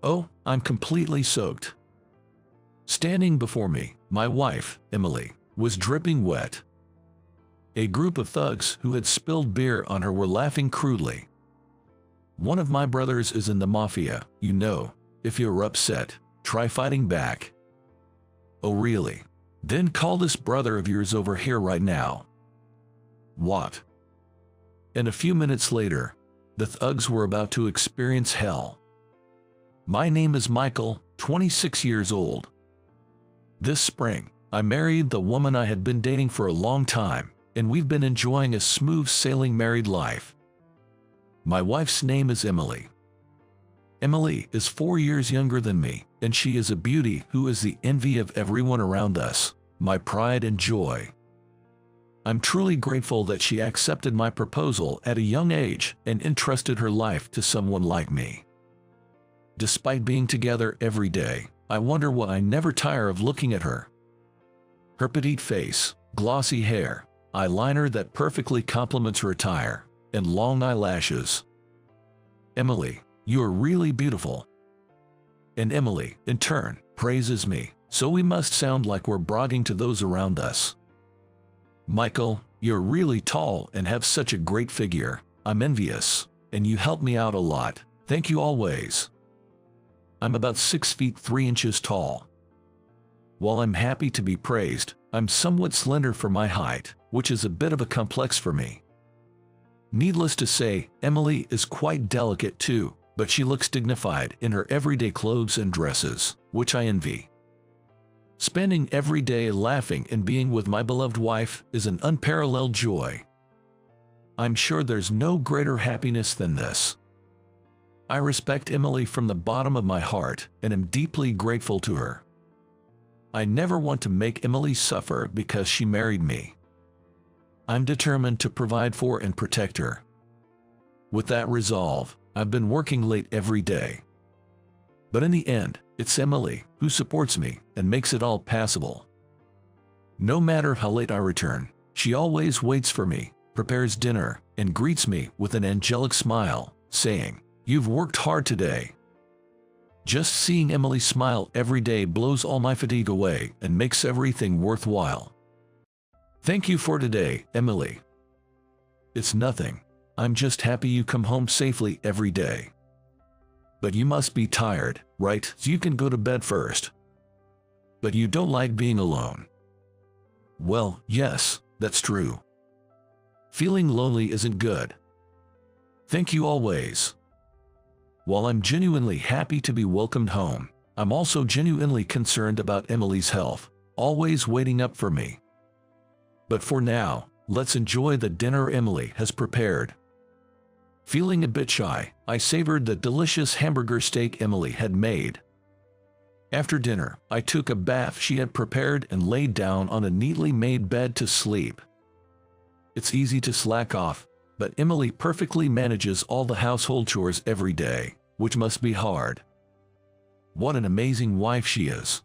Oh, I'm completely soaked. Standing before me, my wife, Emily, was dripping wet. A group of thugs who had spilled beer on her were laughing crudely. One of my brothers is in the mafia, you know. If you're upset, try fighting back. Oh really? Then call this brother of yours over here right now. What? And a few minutes later, the thugs were about to experience hell. My name is Michael, 26 years old. This spring, I married the woman I had been dating for a long time, and we've been enjoying a smooth sailing married life. My wife's name is Emily. Emily is 4 years younger than me, and she is a beauty who is the envy of everyone around us, my pride and joy. I'm truly grateful that she accepted my proposal at a young age and entrusted her life to someone like me. Despite being together every day, I wonder why I never tire of looking at her. Her petite face, glossy hair, eyeliner that perfectly complements her attire, and long eyelashes. Emily, you are really beautiful. And Emily, in turn, praises me, so we must sound like we're bragging to those around us. Michael, you're really tall and have such a great figure. I'm envious, and you help me out a lot. Thank you always. I'm about 6 feet 3 inches tall. While I'm happy to be praised, I'm somewhat slender for my height, which is a bit of a complex for me. Needless to say, Emily is quite delicate too, but she looks dignified in her everyday clothes and dresses, which I envy. Spending every day laughing and being with my beloved wife is an unparalleled joy. I'm sure there's no greater happiness than this. I respect Emily from the bottom of my heart and am deeply grateful to her. I never want to make Emily suffer because she married me. I'm determined to provide for and protect her. With that resolve, I've been working late every day. But in the end, it's Emily who supports me and makes it all passable. No matter how late I return, she always waits for me, prepares dinner, and greets me with an angelic smile, saying, "You've worked hard today." Just seeing Emily smile every day blows all my fatigue away and makes everything worthwhile. Thank you for today, Emily. It's nothing. I'm just happy you come home safely every day. But you must be tired, right? So you can go to bed first. But you don't like being alone. Well, yes, that's true. Feeling lonely isn't good. Thank you always. While I'm genuinely happy to be welcomed home, I'm also genuinely concerned about Emily's health, always waiting up for me. But for now, let's enjoy the dinner Emily has prepared. Feeling a bit shy, I savored the delicious hamburger steak Emily had made. After dinner, I took a bath she had prepared and laid down on a neatly made bed to sleep. It's easy to slack off, but Emily perfectly manages all the household chores every day, which must be hard. What an amazing wife she is.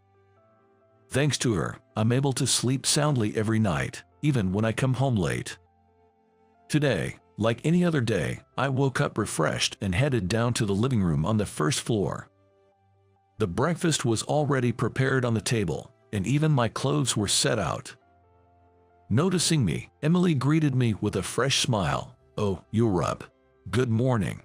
Thanks to her, I'm able to sleep soundly every night, even when I come home late. Today, like any other day, I woke up refreshed and headed down to the living room on the first floor. The breakfast was already prepared on the table, and even my clothes were set out. Noticing me, Emily greeted me with a fresh smile. "Oh, you're up. Good morning."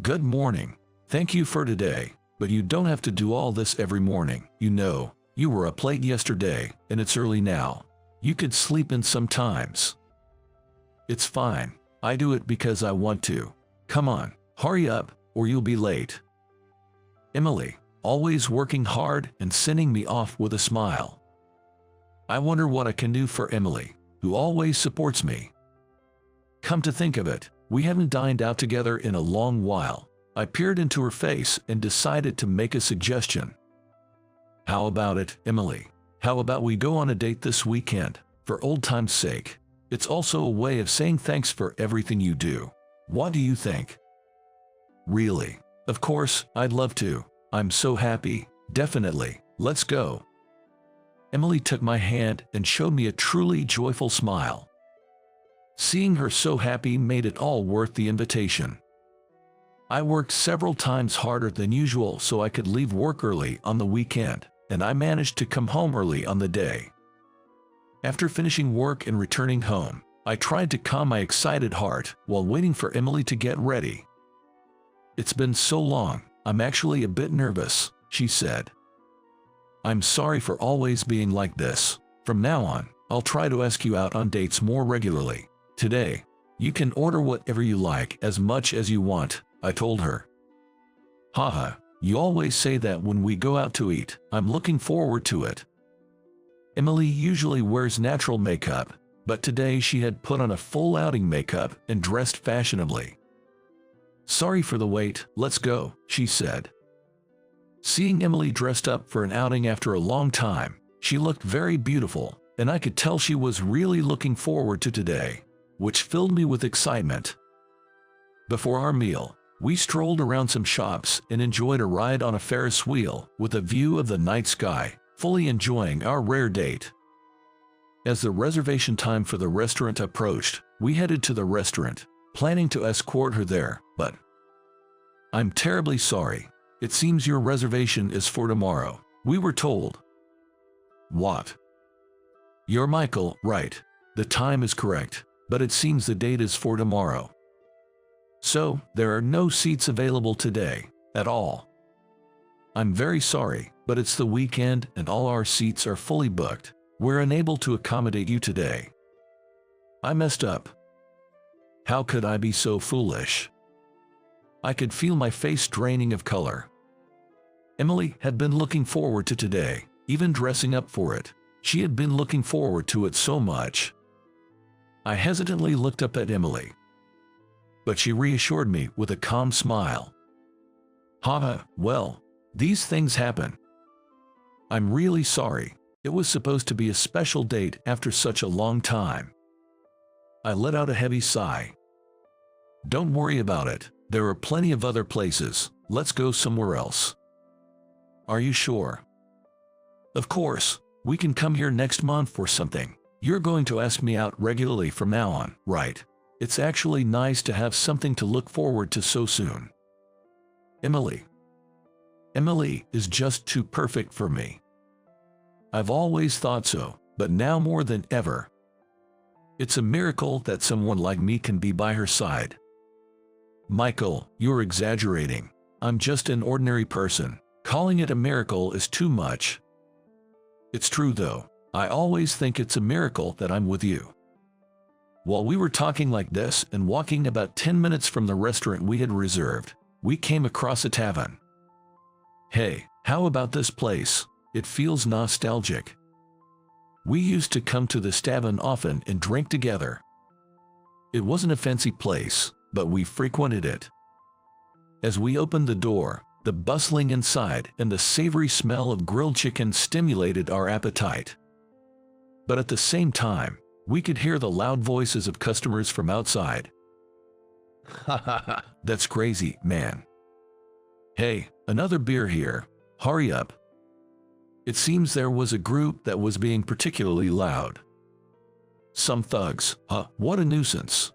"Good morning. Thank you for today, but you don't have to do all this every morning. You know, you were up late yesterday, and it's early now. You could sleep in sometimes." "It's fine. I do it because I want to. Come on, hurry up, or you'll be late." Emily, always working hard and sending me off with a smile. I wonder what I can do for Emily, who always supports me. Come to think of it, we haven't dined out together in a long while. I peered into her face and decided to make a suggestion. "How about it, Emily? How about we go on a date this weekend, for old time's sake? It's also a way of saying thanks for everything you do. What do you think?" "Really? Of course, I'd love to. I'm so happy. Definitely. Let's go." Emily took my hand and showed me a truly joyful smile. Seeing her so happy made it all worth the invitation. I worked several times harder than usual so I could leave work early on the weekend, and I managed to come home early on the day. After finishing work and returning home, I tried to calm my excited heart while waiting for Emily to get ready. "It's been so long, I'm actually a bit nervous," she said. "I'm sorry for always being like this. From now on, I'll try to ask you out on dates more regularly. Today, you can order whatever you like as much as you want," I told her. "Haha, you always say that when we go out to eat. I'm looking forward to it." Emily usually wears natural makeup, but today she had put on a full outing makeup and dressed fashionably. "Sorry for the wait, let's go," she said. Seeing Emily dressed up for an outing after a long time, she looked very beautiful, and I could tell she was really looking forward to today, which filled me with excitement. Before our meal, we strolled around some shops and enjoyed a ride on a Ferris wheel with a view of the night sky, fully enjoying our rare date. As the reservation time for the restaurant approached, we headed to the restaurant, planning to escort her there, but "I'm terribly sorry. It seems your reservation is for tomorrow," we were told. "What? You're Michael, right? The time is correct, but it seems the date is for tomorrow. So, there are no seats available today, at all. I'm very sorry, but it's the weekend and all our seats are fully booked. We're unable to accommodate you today." I messed up. How could I be so foolish? I could feel my face draining of color. Emily had been looking forward to today, even dressing up for it. She had been looking forward to it so much. I hesitantly looked up at Emily, but she reassured me with a calm smile. "Haha, well, these things happen. I'm really sorry. It was supposed to be a special date after such a long time." I let out a heavy sigh. "Don't worry about it. There are plenty of other places. Let's go somewhere else." "Are you sure?" "Of course. We can come here next month or something. You're going to ask me out regularly from now on, right? It's actually nice to have something to look forward to so soon." Emily is just too perfect for me. I've always thought so, but now more than ever. It's a miracle that someone like me can be by her side. "Michael, you're exaggerating. I'm just an ordinary person. Calling it a miracle is too much." "It's true though. I always think it's a miracle that I'm with you." While we were talking like this and walking about 10 minutes from the restaurant we had reserved, we came across a tavern. "Hey, how about this place? It feels nostalgic. We used to come to this tavern often and drink together." It wasn't a fancy place, but we frequented it. As we opened the door, the bustling inside and the savory smell of grilled chicken stimulated our appetite. But at the same time, we could hear the loud voices of customers from outside. "Ha ha ha, that's crazy, man. Hey, another beer here. Hurry up." It seems there was a group that was being particularly loud. Some thugs, what a nuisance.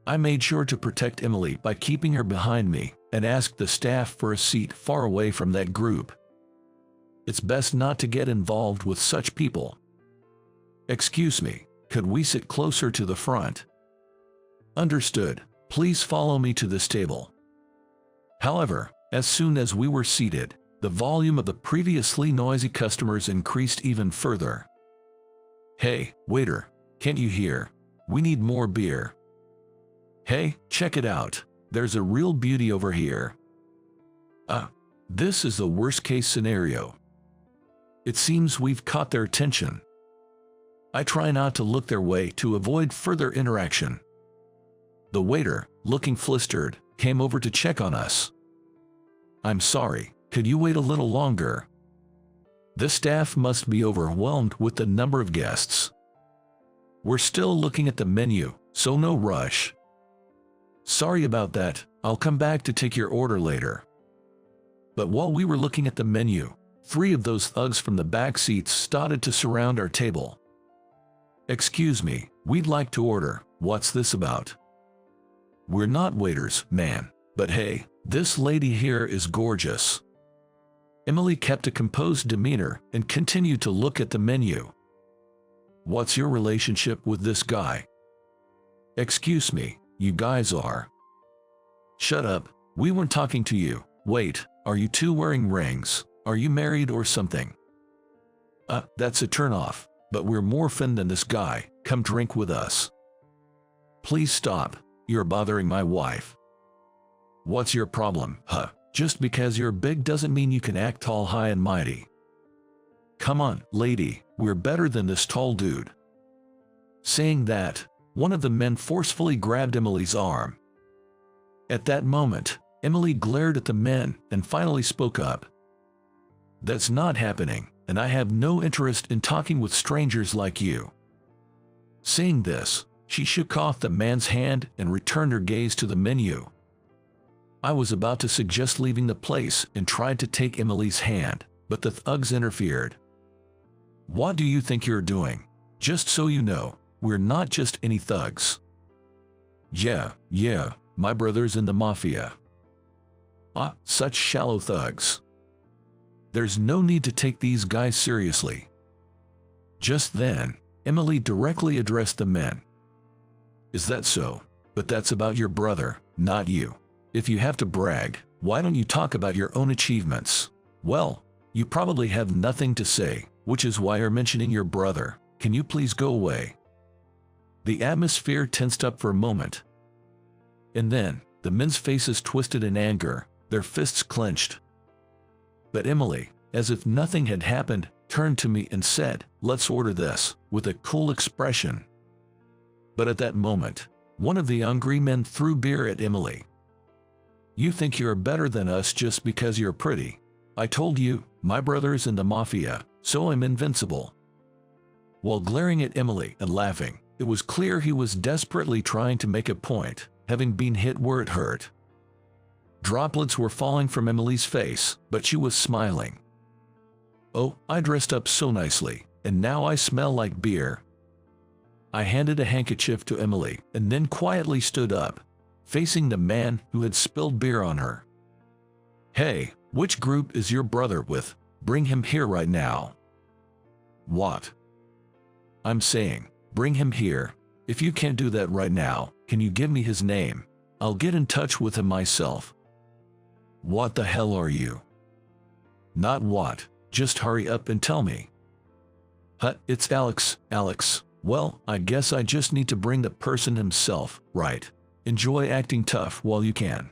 I made sure to protect Emily by keeping her behind me and asked the staff for a seat far away from that group. It's best not to get involved with such people. "Excuse me, could we sit closer to the front?" "Understood. Please follow me to this table." However, as soon as we were seated, the volume of the previously noisy customers increased even further. "Hey, waiter, can't you hear? We need more beer." "Hey, check it out. There's a real beauty over here." This is the worst-case scenario. It seems we've caught their attention. I try not to look their way to avoid further interaction. The waiter, looking flustered, came over to check on us. "I'm sorry, could you wait a little longer? The staff must be overwhelmed with the number of guests. We're still looking at the menu, so no rush." "Sorry about that, I'll come back to take your order later." But while we were looking at the menu, 3 of those thugs from the back seats started to surround our table. "Excuse me, we'd like to order. What's this about?" "We're not waiters, man. But hey, this lady here is gorgeous. Emily kept a composed demeanor and continued to look at the menu. What's your relationship with this guy? Excuse me, you guys are. Shut up, we weren't talking to you. Wait, are you two wearing rings? Are you married or something? That's a turnoff, but we're more fun than this guy. Come drink with us. Please stop, you're bothering my wife. What's your problem, huh? Just because you're big doesn't mean you can act tall, high and mighty. Come on, lady, we're better than this tall dude. Saying that, one of the men forcefully grabbed Emily's arm. At that moment, Emily glared at the men and finally spoke up. That's not happening, and I have no interest in talking with strangers like you. Saying this, she shook off the man's hand and returned her gaze to the menu. I was about to suggest leaving the place and tried to take Emily's hand, but the thugs interfered. What do you think you're doing? Just so you know, we're not just any thugs. Yeah, my brother's in the mafia. Such shallow thugs. There's no need to take these guys seriously. Just then, Emily directly addressed the men. Is that so? But that's about your brother, not you. If you have to brag, why don't you talk about your own achievements? Well, you probably have nothing to say, which is why you're mentioning your brother. Can you please go away? The atmosphere tensed up for a moment. And then, the men's faces twisted in anger, their fists clenched. But Emily, as if nothing had happened, turned to me and said, "Let's order this," with a cool expression. But at that moment, one of the angry men threw beer at Emily. You think you're better than us just because you're pretty. I told you, my brother's in the mafia, so I'm invincible. While glaring at Emily and laughing, it was clear he was desperately trying to make a point, having been hit where it hurt. Droplets were falling from Emily's face, but she was smiling. Oh, I dressed up so nicely, and now I smell like beer. I handed a handkerchief to Emily and then quietly stood up, facing the man who had spilled beer on her. Hey, which group is your brother with? Bring him here right now. What? I'm saying, bring him here. If you can't do that right now, can you give me his name? I'll get in touch with him myself. What the hell are you? Not what, just hurry up and tell me. It's Alex. Well, I guess I just need to bring the person himself, right? Enjoy acting tough while you can.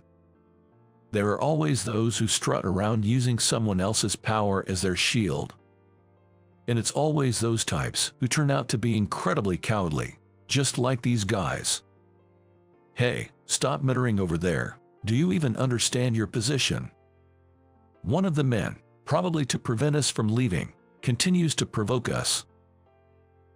There are always those who strut around using someone else's power as their shield. And it's always those types who turn out to be incredibly cowardly, just like these guys. Hey, stop muttering over there. Do you even understand your position? One of the men, probably to prevent us from leaving, continues to provoke us.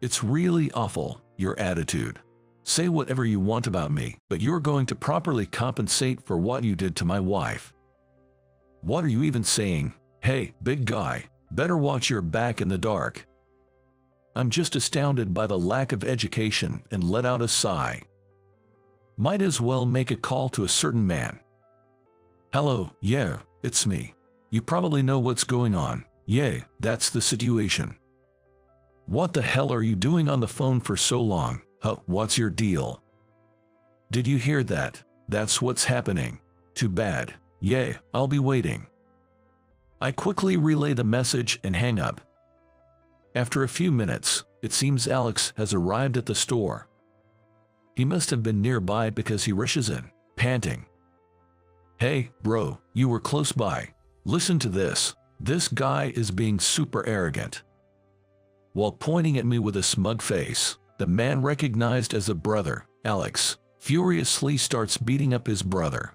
It's really awful, your attitude. Say whatever you want about me, but you're going to properly compensate for what you did to my wife. What are you even saying? Hey, big guy, better watch your back in the dark. I'm just astounded by the lack of education and let out a sigh. Might as well make a call to a certain man. Hello, yeah, it's me. You probably know what's going on. Yeah, that's the situation. What the hell are you doing on the phone for so long? What's your deal? Did you hear that? That's what's happening. Too bad. Yeah, I'll be waiting. I quickly relay the message and hang up. After a few minutes, it seems Alex has arrived at the store. He must have been nearby because he rushes in, panting. Hey, bro, you were close by. Listen to this. This guy is being super arrogant. While pointing at me with a smug face, the man recognized as a brother, Alex, furiously starts beating up his brother.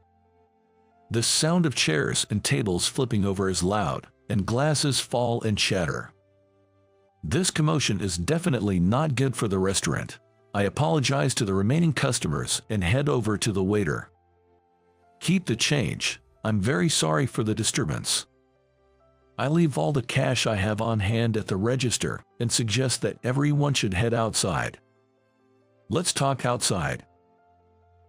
The sound of chairs and tables flipping over is loud, and glasses fall and shatter. This commotion is definitely not good for the restaurant. I apologize to the remaining customers and head over to the waiter. Keep the change. I'm very sorry for the disturbance. I leave all the cash I have on hand at the register and suggest that everyone should head outside. Let's talk outside.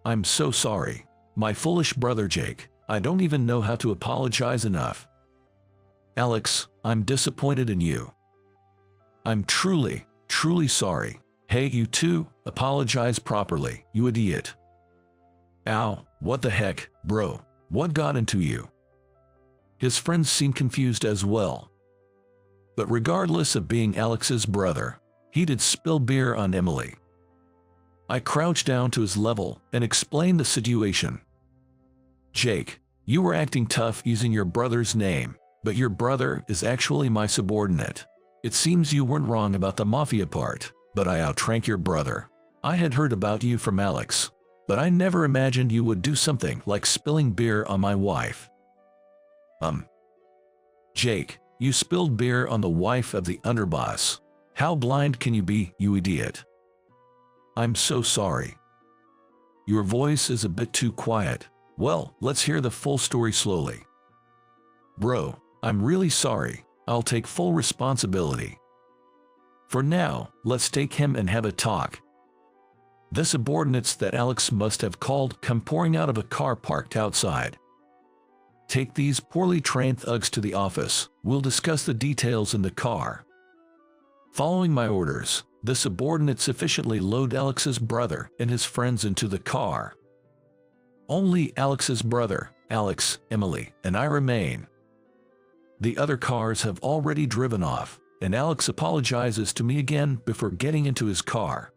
I'm so sorry. My foolish brother Jake, I don't even know how to apologize enough. Alex, I'm disappointed in you. I'm truly, truly sorry. Hey, you too, apologize properly, you idiot. Ow, what the heck, bro, what got into you? His friends seemed confused as well. But regardless of being Alex's brother, he did spill beer on Emily. I crouched down to his level and explained the situation. Jake, you were acting tough using your brother's name, but your brother is actually my subordinate. It seems you weren't wrong about the mafia part, but I outrank your brother. I had heard about you from Alex, but I never imagined you would do something like spilling beer on my wife. Jake, you spilled beer on the wife of the underboss. How blind can you be, you idiot? I'm so sorry. Your voice is a bit too quiet. Well, let's hear the full story slowly. Bro, I'm really sorry. I'll take full responsibility. For now, let's take him and have a talk. The subordinates that Alex must have called come pouring out of a car parked outside. Take these poorly trained thugs to the office. We'll discuss the details in the car. Following my orders, the subordinates efficiently load Alex's brother and his friends into the car. Only Alex's brother, Alex, Emily, and I remain. The other cars have already driven off, and Alex apologizes to me again before getting into his car.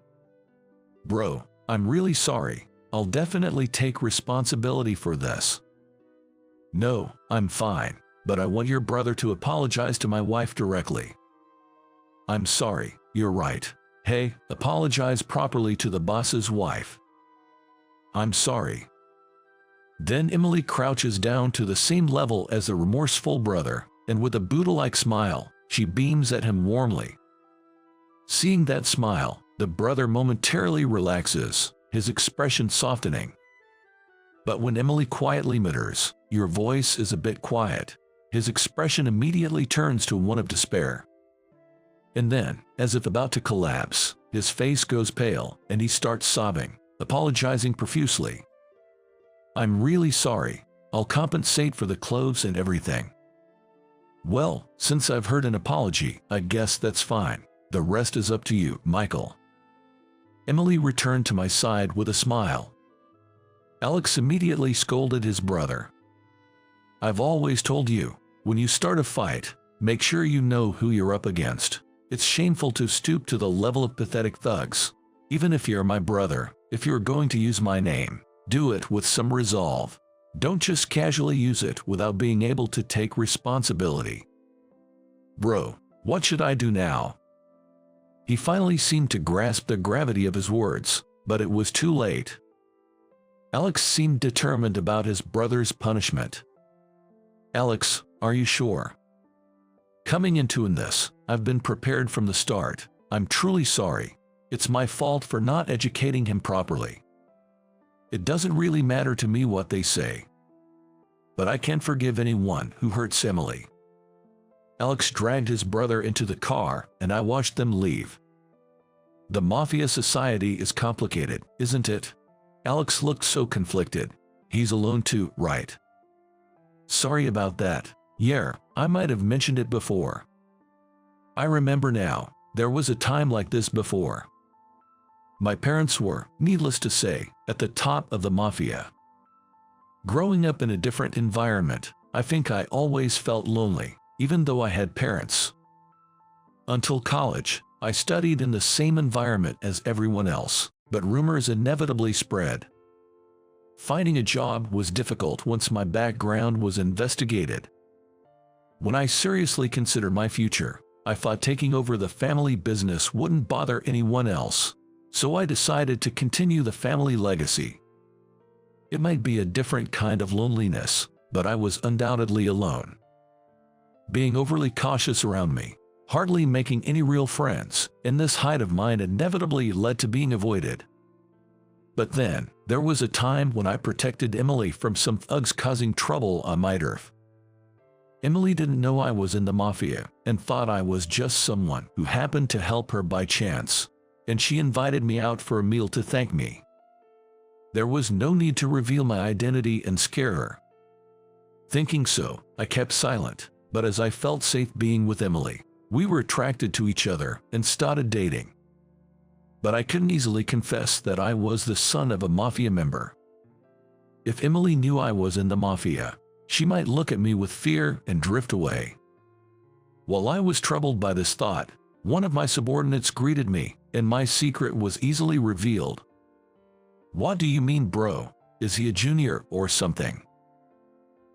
Bro, I'm really sorry. I'll definitely take responsibility for this. No, I'm fine, but I want your brother to apologize to my wife directly. I'm sorry, you're right. Hey, apologize properly to the boss's wife. I'm sorry. Then Emily crouches down to the same level as the remorseful brother, and with a Buddha-like smile, she beams at him warmly. Seeing that smile, the brother momentarily relaxes, his expression softening. But when Emily quietly mutters, "Your voice is a bit quiet," his expression immediately turns to one of despair. And then, as if about to collapse, his face goes pale, and he starts sobbing, apologizing profusely. I'm really sorry. I'll compensate for the clothes and everything. Well, since I've heard an apology, I guess that's fine. The rest is up to you, Michael. Emily returned to my side with a smile. Alex immediately scolded his brother. I've always told you, when you start a fight, make sure you know who you're up against. It's shameful to stoop to the level of pathetic thugs. Even if you're my brother, if you're going to use my name, do it with some resolve. Don't just casually use it without being able to take responsibility. Bro, what should I do now? He finally seemed to grasp the gravity of his words, but it was too late. Alex seemed determined about his brother's punishment. Alex, are you sure? Coming into this, I've been prepared from the start. I'm truly sorry. It's my fault for not educating him properly. It doesn't really matter to me what they say. But I can't forgive anyone who hurts Emily. Alex dragged his brother into the car, and I watched them leave. The mafia society is complicated, isn't it? Alex looked so conflicted. He's alone too, right? Sorry about that. Yeah, I might have mentioned it before. I remember now, there was a time like this before. My parents were, needless to say, at the top of the mafia. Growing up in a different environment, I think I always felt lonely, even though I had parents. Until college, I studied in the same environment as everyone else, but rumors inevitably spread. Finding a job was difficult once my background was investigated. When I seriously considered my future, I thought taking over the family business wouldn't bother anyone else. So I decided to continue the family legacy. It might be a different kind of loneliness, but I was undoubtedly alone. Being overly cautious around me, hardly making any real friends, and this height of mine inevitably led to being avoided. But then, there was a time when I protected Emily from some thugs causing trouble on my turf. Emily didn't know I was in the mafia, and thought I was just someone who happened to help her by chance. And she invited me out for a meal to thank me. There was no need to reveal my identity and scare her. Thinking so, I kept silent, but as I felt safe being with Emily, we were attracted to each other and started dating. But I couldn't easily confess that I was the son of a mafia member. If Emily knew I was in the mafia, she might look at me with fear and drift away. While I was troubled by this thought, one of my subordinates greeted me, and my secret was easily revealed. "What do you mean, bro? Is he a junior or something?"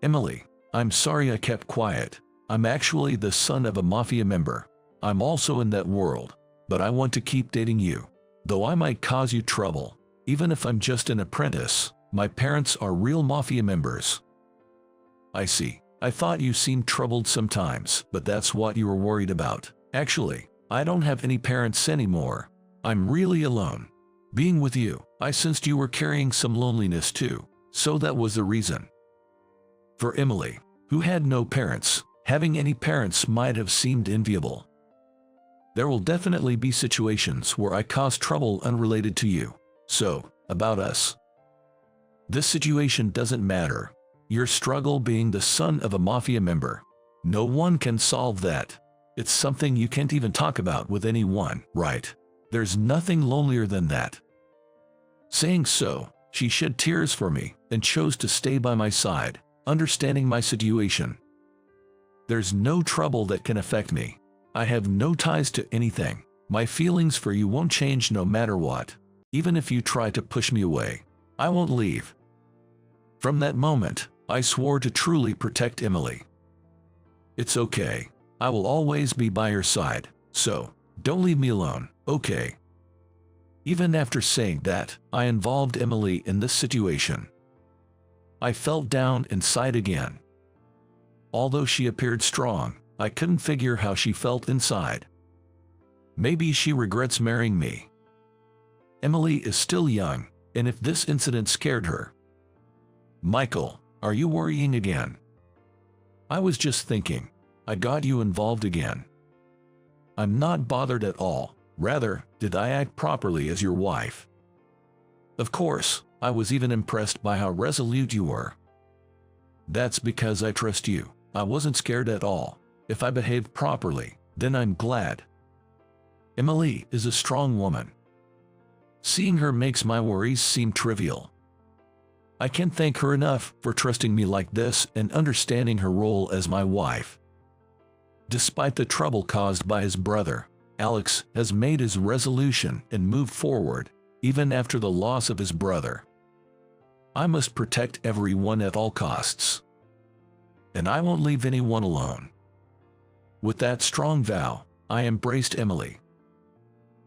"Emily, I'm sorry I kept quiet. I'm actually the son of a mafia member. I'm also in that world, but I want to keep dating you. Though I might cause you trouble, even if I'm just an apprentice, my parents are real mafia members." "I see. I thought you seemed troubled sometimes, but that's what you were worried about. Actually, I don't have any parents anymore. I'm really alone. Being with you, I sensed you were carrying some loneliness too, so that was the reason." For Emily, who had no parents, having any parents might have seemed enviable. "There will definitely be situations where I cause trouble unrelated to you. So, about us. This situation doesn't matter. Your struggle being the son of a mafia member. No one can solve that. It's something you can't even talk about with anyone, right? There's nothing lonelier than that." Saying so, she shed tears for me and chose to stay by my side, understanding my situation. "There's no trouble that can affect me. I have no ties to anything. My feelings for you won't change no matter what. Even if you try to push me away, I won't leave." From that moment, I swore to truly protect Emily. "It's okay. I will always be by your side, so don't leave me alone, okay?" Even after saying that, I involved Emily in this situation. I felt down inside again. Although she appeared strong, I couldn't figure how she felt inside. Maybe she regrets marrying me. Emily is still young, and if this incident scared her. "Michael, are you worrying again?" "I was just thinking. I got you involved again." "I'm not bothered at all. Rather, did I act properly as your wife?" "Of course, I was even impressed by how resolute you were." "That's because I trust you. I wasn't scared at all. If I behaved properly, then I'm glad." Emily is a strong woman. Seeing her makes my worries seem trivial. I can't thank her enough for trusting me like this and understanding her role as my wife. Despite the trouble caused by his brother, Alex has made his resolution and moved forward, even after the loss of his brother. I must protect everyone at all costs. And I won't leave anyone alone. With that strong vow, I embraced Emily.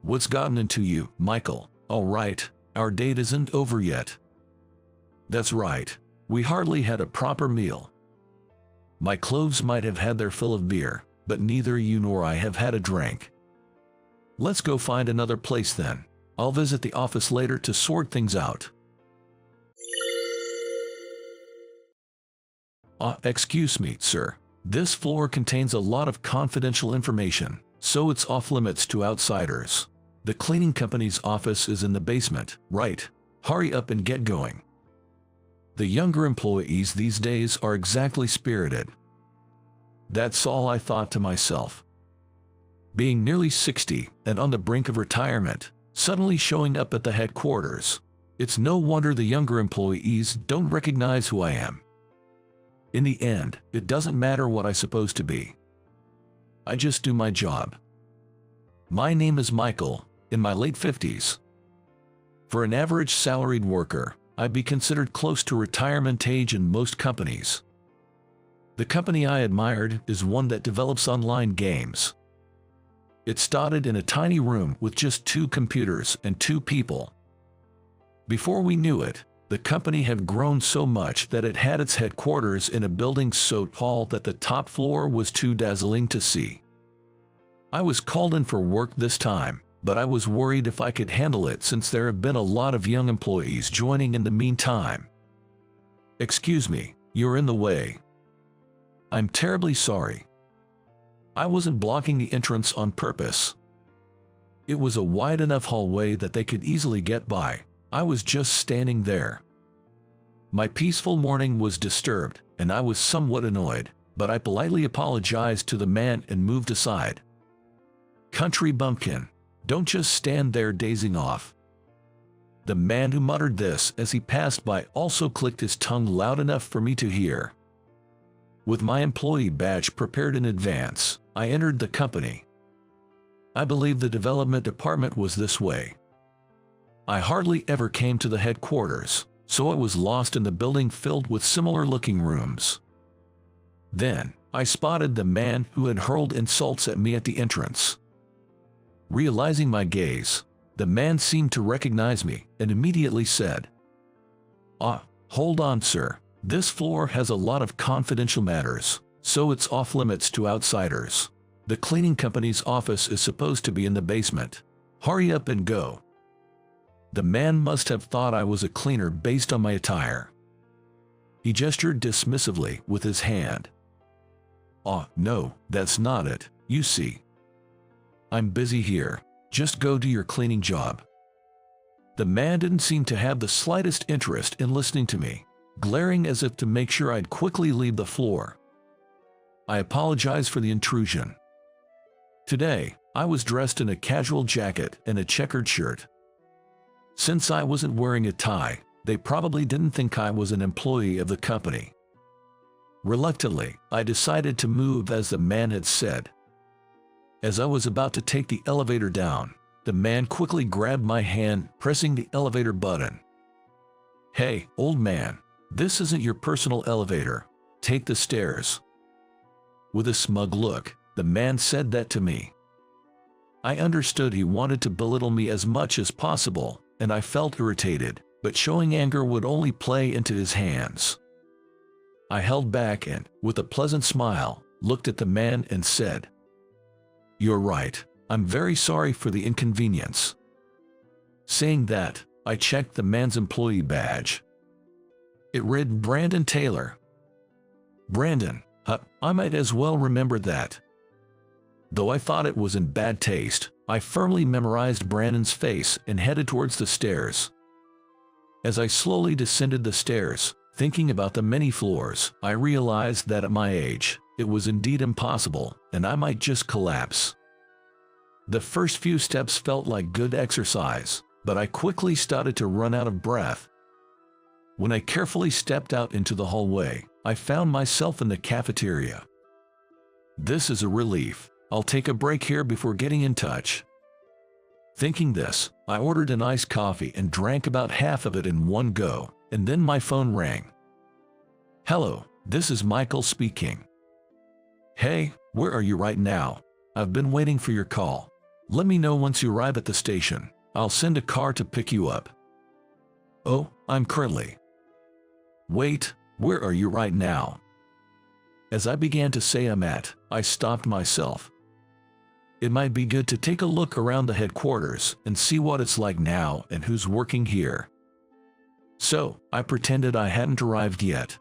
"What's gotten into you, Michael? All right, our date isn't over yet." "That's right. We hardly had a proper meal. My clothes might have had their fill of beer, but neither you nor I have had a drink. Let's go find another place then. I'll visit the office later to sort things out." Excuse me, sir. This floor contains a lot of confidential information, so it's off limits to outsiders. The cleaning company's office is in the basement, right? Hurry up and get going. The younger employees these days are exactly spirited. That's all I thought to myself. Being nearly 60 and on the brink of retirement, suddenly showing up at the headquarters, it's no wonder the younger employees don't recognize who I am. In the end, it doesn't matter what I'm supposed to be. I just do my job. My name is Michael, in my late 50s. For an average salaried worker, I'd be considered close to retirement age in most companies. The company I admired is one that develops online games. It started in a tiny room with just 2 computers and 2 people. Before we knew it, the company had grown so much that it had its headquarters in a building so tall that the top floor was too dazzling to see. I was called in for work this time, but I was worried if I could handle it since there have been a lot of young employees joining in the meantime. "Excuse me, you're in the way." "I'm terribly sorry. I wasn't blocking the entrance on purpose. It was a wide enough hallway that they could easily get by. I was just standing there. My peaceful morning was disturbed, and I was somewhat annoyed, but I politely apologized to the man and moved aside. Country bumpkin, don't just stand there dazing off. The man who muttered this as he passed by also clicked his tongue loud enough for me to hear. With my employee badge prepared in advance, I entered the company. I believe the development department was this way. I hardly ever came to the headquarters, so I was lost in the building filled with similar-looking rooms. Then, I spotted the man who had hurled insults at me at the entrance. Realizing my gaze, the man seemed to recognize me and immediately said, Hold on, sir. This floor has a lot of confidential matters, so it's off-limits to outsiders. The cleaning company's office is supposed to be in the basement. Hurry up and go." The man must have thought I was a cleaner based on my attire. He gestured dismissively with his hand. No, that's not it, you see. I'm busy here. Just go do your cleaning job." The man didn't seem to have the slightest interest in listening to me, glaring as if to make sure I'd quickly leave the floor. I apologized for the intrusion. Today, I was dressed in a casual jacket and a checkered shirt. Since I wasn't wearing a tie, they probably didn't think I was an employee of the company. Reluctantly, I decided to move as the man had said. As I was about to take the elevator down, the man quickly grabbed my hand, pressing the elevator button. "Hey, old man, this isn't your personal elevator. Take the stairs." With a smug look, the man said that to me. I understood he wanted to belittle me as much as possible, and I felt irritated, but showing anger would only play into his hands. I held back and, with a pleasant smile, looked at the man and said, "You're right. I'm very sorry for the inconvenience." Saying that, I checked the man's employee badge. It read Brandon Taylor. Brandon, I might as well remember that. Though I thought it was in bad taste, I firmly memorized Brandon's face and headed towards the stairs. As I slowly descended the stairs, thinking about the many floors, I realized that at my age, it was indeed impossible, and I might just collapse. The first few steps felt like good exercise, but I quickly started to run out of breath. When I carefully stepped out into the hallway, I found myself in the cafeteria. This is a relief. I'll take a break here before getting in touch. Thinking this, I ordered an iced coffee and drank about half of it in one go, and then my phone rang. "Hello, this is Michael speaking." "Hey, where are you right now? I've been waiting for your call. Let me know once you arrive at the station. I'll send a car to pick you up." "Oh, I'm currently." "Wait, where are you right now?" As I began to say I'm at, I stopped myself. It might be good to take a look around the headquarters and see what it's like now and who's working here. So, I pretended I hadn't arrived yet.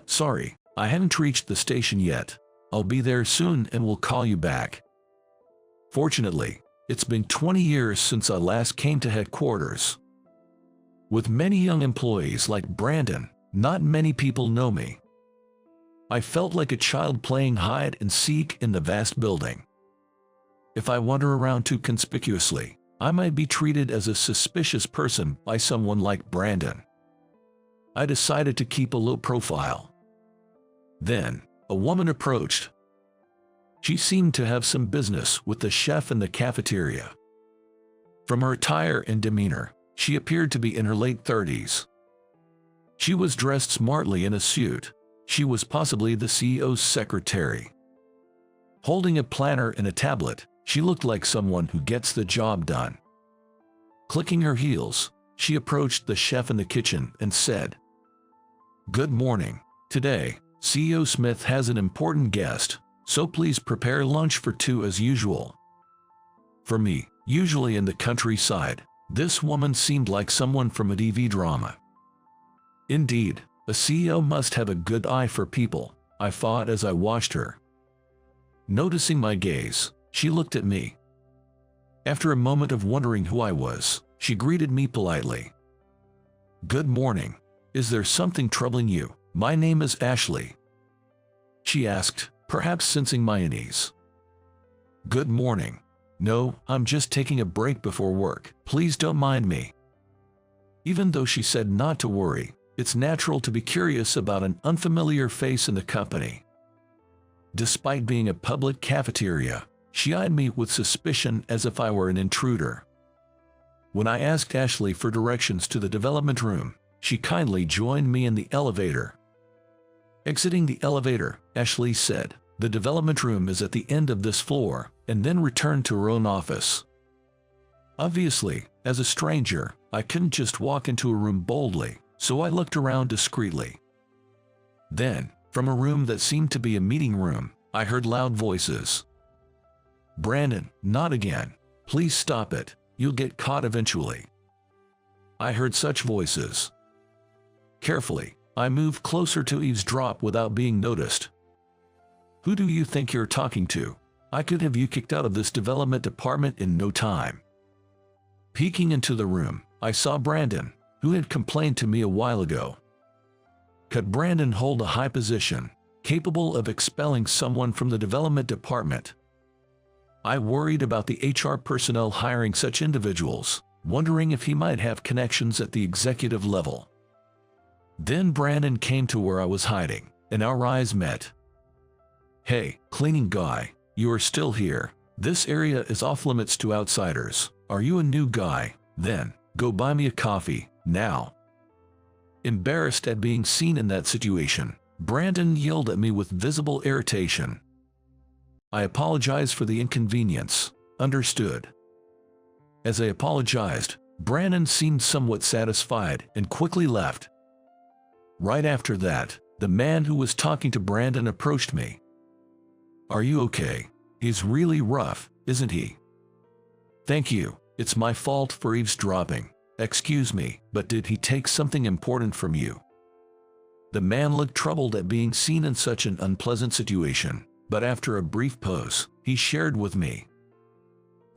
Sorry, I haven't reached the station yet. I'll be there soon and will call you back." Fortunately, it's been 20 years since I last came to headquarters. With many young employees like Brandon, not many people know me. I felt like a child playing hide and seek in the vast building. If I wander around too conspicuously, I might be treated as a suspicious person by someone like Brandon. I decided to keep a low profile. Then, a woman approached. She seemed to have some business with the chef in the cafeteria. From her attire and demeanor, she appeared to be in her late 30s. She was dressed smartly in a suit. She was possibly the CEO's secretary. Holding a planner and a tablet, she looked like someone who gets the job done. Clicking her heels, she approached the chef in the kitchen and said, "Good morning. Today, CEO Smith has an important guest, so please prepare lunch for two as usual." For me, usually in the countryside, this woman seemed like someone from a TV drama. Indeed, a CEO must have a good eye for people, I thought as I watched her. Noticing my gaze, she looked at me. After a moment of wondering who I was, She greeted me politely. "Good morning. Is there something troubling you? My name is Ashley," she asked, perhaps sensing my unease. "Good morning. No, I'm just taking a break before work. Please don't mind me." Even though she said not to worry, it's natural to be curious about an unfamiliar face in the company. Despite being a public cafeteria, she eyed me with suspicion as if I were an intruder. When I asked Ashley for directions to the development room, she kindly joined me in the elevator. Exiting the elevator, Ashley said, "The development room is at the end of this floor," and then returned to her own office. Obviously, as a stranger, I couldn't just walk into a room boldly, so I looked around discreetly. Then, from a room that seemed to be a meeting room, I heard loud voices. "Brandon, not again. Please stop it. You'll get caught eventually." I heard such voices. Carefully, I moved closer to eavesdrop without being noticed. "Who do you think you're talking to? I could have you kicked out of this development department in no time." Peeking into the room, I saw Brandon, who had complained to me a while ago. Could Brandon hold a high position, capable of expelling someone from the development department? I worried about the HR personnel hiring such individuals, wondering if he might have connections at the executive level. Then Brandon came to where I was hiding, and our eyes met. "Hey, cleaning guy, you are still here. This area is off limits to outsiders. Are you a new guy? Then, go buy me a coffee, now." Embarrassed at being seen in that situation, Brandon yelled at me with visible irritation. I apologized for the inconvenience. Understood. As I apologized, Brandon seemed somewhat satisfied and quickly left. Right after that, the man who was talking to Brandon approached me. "Are you okay? He's really rough, isn't he?" "Thank you. It's my fault for eavesdropping. Excuse me, but did he take something important from you?" The man looked troubled at being seen in such an unpleasant situation, but after a brief pause, he shared with me.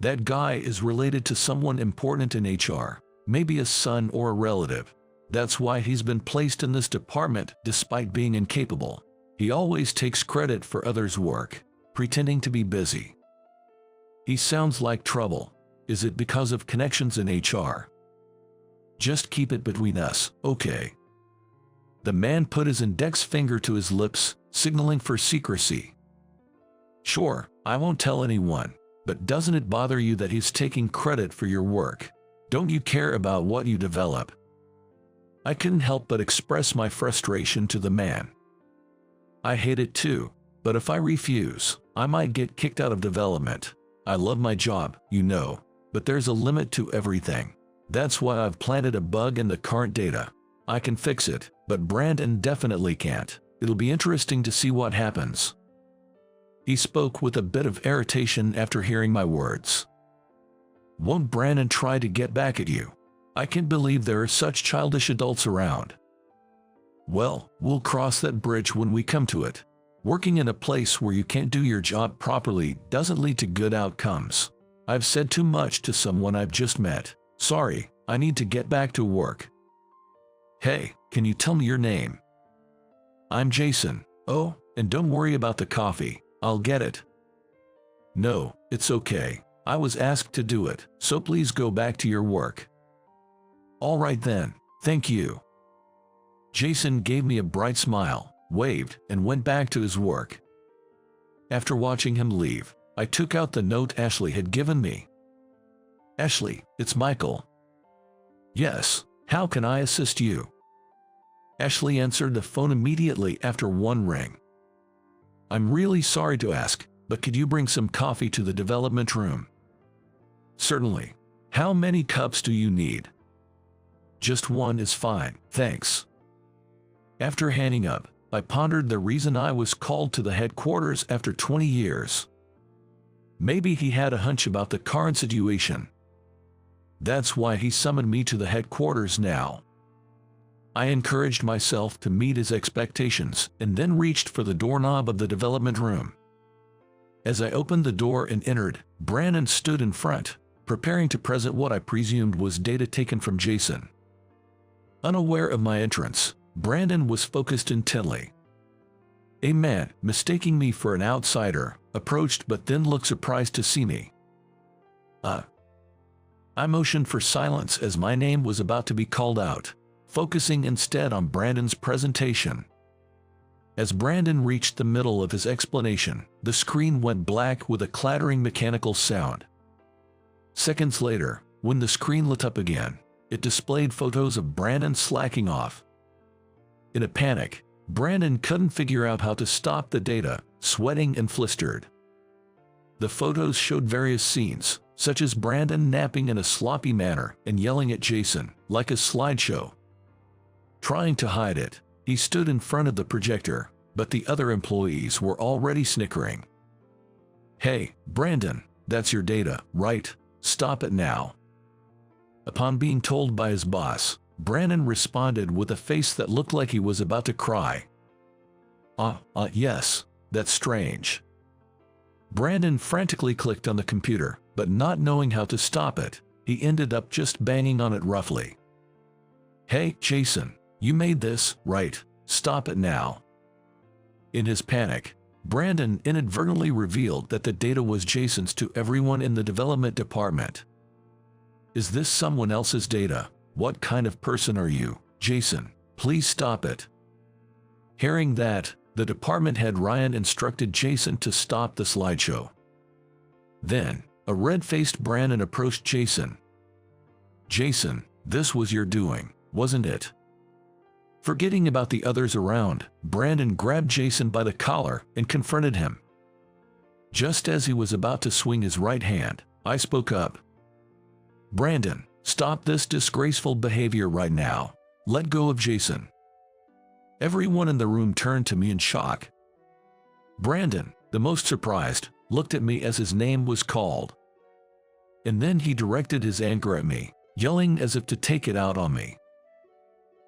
"That guy is related to someone important in HR, maybe a son or a relative. That's why he's been placed in this department despite being incapable. He always takes credit for others' work, pretending to be busy. He sounds like trouble. Is it because of connections in HR? Just keep it between us, okay?" The man put his index finger to his lips, signaling for secrecy. "Sure, I won't tell anyone, but doesn't it bother you that he's taking credit for your work? Don't you care about what you develop?" I couldn't help but express my frustration to the man. "I hate it too, but if I refuse, I might get kicked out of development. I love my job, you know, but there's a limit to everything. That's why I've planted a bug in the current data. I can fix it, but Brandon definitely can't. It'll be interesting to see what happens." He spoke with a bit of irritation after hearing my words. "Won't Brandon try to get back at you? I can't believe there are such childish adults around." "Well, we'll cross that bridge when we come to it. Working in a place where you can't do your job properly doesn't lead to good outcomes. I've said too much to someone I've just met. Sorry, I need to get back to work." "Hey, can you tell me your name?" "I'm Jason." "Oh, and don't worry about the coffee. I'll get it." "No, it's okay. I was asked to do it, so please go back to your work." "All right then, thank you." Jason gave me a bright smile, waved, and went back to his work. After watching him leave, I took out the note Ashley had given me. "Ashley, it's Michael." "Yes, how can I assist you?" Ashley answered the phone immediately after one ring. "I'm really sorry to ask, but could you bring some coffee to the development room?" "Certainly. How many cups do you need?" "Just one is fine, thanks." After hanging up, I pondered the reason I was called to the headquarters after 20 years. Maybe he had a hunch about the current situation. That's why he summoned me to the headquarters now. I encouraged myself to meet his expectations and then reached for the doorknob of the development room. As I opened the door and entered, Brandon stood in front, preparing to present what I presumed was data taken from Jason. Unaware of my entrance, Brandon was focused intently. A man, mistaking me for an outsider, approached but then looked surprised to see me. I motioned for silence as my name was about to be called out, focusing instead on Brandon's presentation. As Brandon reached the middle of his explanation, the screen went black with a clattering mechanical sound. Seconds later, when the screen lit up again, it displayed photos of Brandon slacking off. In a panic, Brandon couldn't figure out how to stop the data, sweating and flustered. The photos showed various scenes, such as Brandon napping in a sloppy manner and yelling at Jason, like a slideshow. Trying to hide it, he stood in front of the projector, but the other employees were already snickering. "Hey, Brandon, that's your data, right? Stop it now." Upon being told by his boss, Brandon responded with a face that looked like he was about to cry. Yes, that's strange." Brandon frantically clicked on the computer, but not knowing how to stop it, he ended up just banging on it roughly. "Hey, Jason, you made this, right? Stop it now." In his panic, Brandon inadvertently revealed that the data was Jason's to everyone in the development department. "Is this someone else's data? What kind of person are you, Jason? Please stop it." Hearing that, the department head Ryan instructed Jason to stop the slideshow. Then, a red-faced Brandon approached Jason. "Jason, this was your doing, wasn't it?" Forgetting about the others around, Brandon grabbed Jason by the collar and confronted him. Just as he was about to swing his right hand, I spoke up. "Brandon, stop this disgraceful behavior right now. Let go of Jason." Everyone in the room turned to me in shock. Brandon, the most surprised, looked at me as his name was called. And then he directed his anger at me, yelling as if to take it out on me.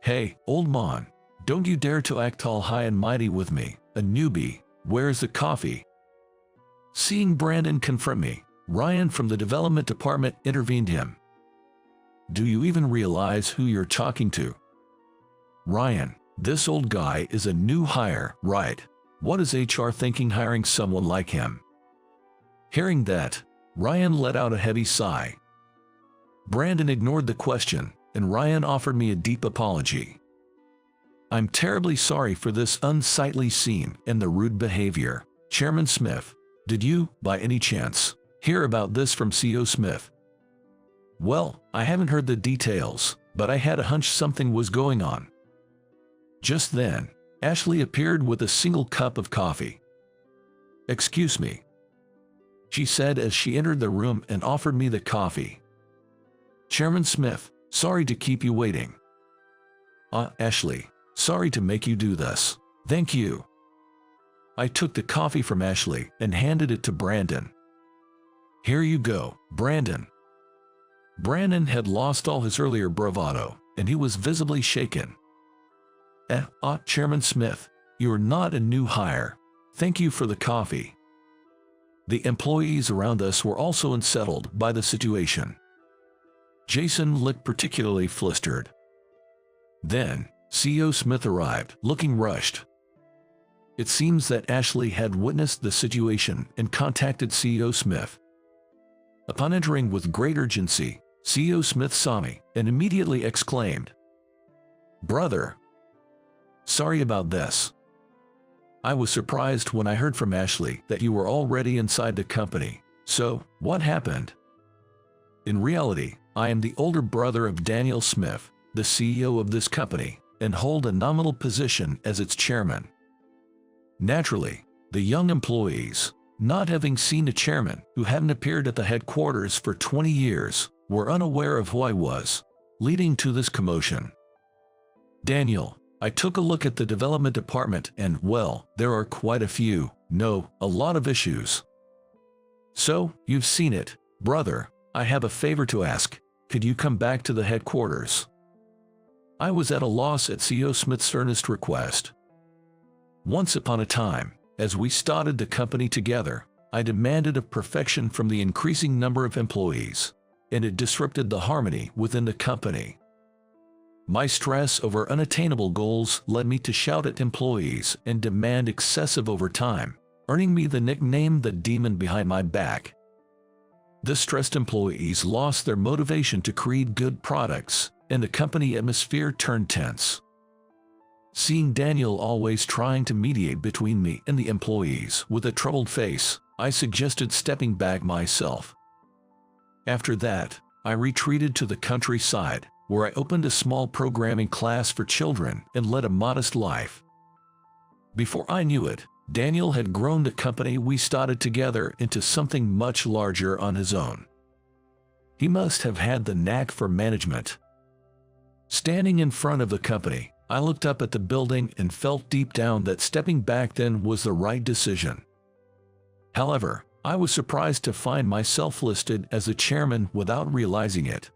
"Hey, old man, don't you dare to act all high and mighty with me, a newbie. Where's the coffee?" Seeing Brandon confront me, Ryan from the development department intervened him. "Do you even realize who you're talking to? Ryan, this old guy is a new hire, right? What is HR thinking hiring someone like him?" Hearing that, Ryan let out a heavy sigh. Brandon ignored the question, and Ryan offered me a deep apology. "I'm terribly sorry for this unsightly scene and the rude behavior. Chairman Smith, did you, by any chance, hear about this from CEO Smith?" "Well, I haven't heard the details, but I had a hunch something was going on." Just then, Ashley appeared with a single cup of coffee. "Excuse me," she said as she entered the room and offered me the coffee. "Chairman Smith, sorry to keep you waiting." Ashley, sorry to make you do this. Thank you." I took the coffee from Ashley and handed it to Brandon. "Here you go, Brandon." Brandon had lost all his earlier bravado, and he was visibly shaken. Chairman Smith, you're not a new hire. Thank you for the coffee." The employees around us were also unsettled by the situation. Jason looked particularly flustered. Then, CEO Smith arrived, looking rushed. It seems that Ashley had witnessed the situation and contacted CEO Smith. Upon entering with great urgency, CEO Smith saw me and immediately exclaimed, "Brother, sorry about this. I was surprised when I heard from Ashley that you were already inside the company. So, what happened?" In reality, I am the older brother of Daniel Smith, the CEO of this company, and hold a nominal position as its chairman. Naturally, the young employees, not having seen a chairman who hadn't appeared at the headquarters for 20 years, were unaware of who I was, leading to this commotion. "Daniel, I took a look at the development department and, well, there are quite a lot of issues. So, you've seen it, brother. I have a favor to ask. Could you come back to the headquarters?" I was at a loss at CEO Smith's earnest request. Once upon a time, as we started the company together, I demanded of perfection from the increasing number of employees. and it disrupted the harmony within the company. My stress over unattainable goals led me to shout at employees and demand excessive overtime, earning me the nickname "the demon behind my back." The stressed employees lost their motivation to create good products, and the company atmosphere turned tense. Seeing Daniel always trying to mediate between me and the employees with a troubled face, I suggested stepping back myself. After that, I retreated to the countryside, where I opened a small programming class for children and led a modest life. Before I knew it, Daniel had grown the company we started together into something much larger on his own. He must have had the knack for management. Standing in front of the company, I looked up at the building and felt deep down that stepping back then was the right decision. However, I was surprised to find myself listed as the chairman without realizing it.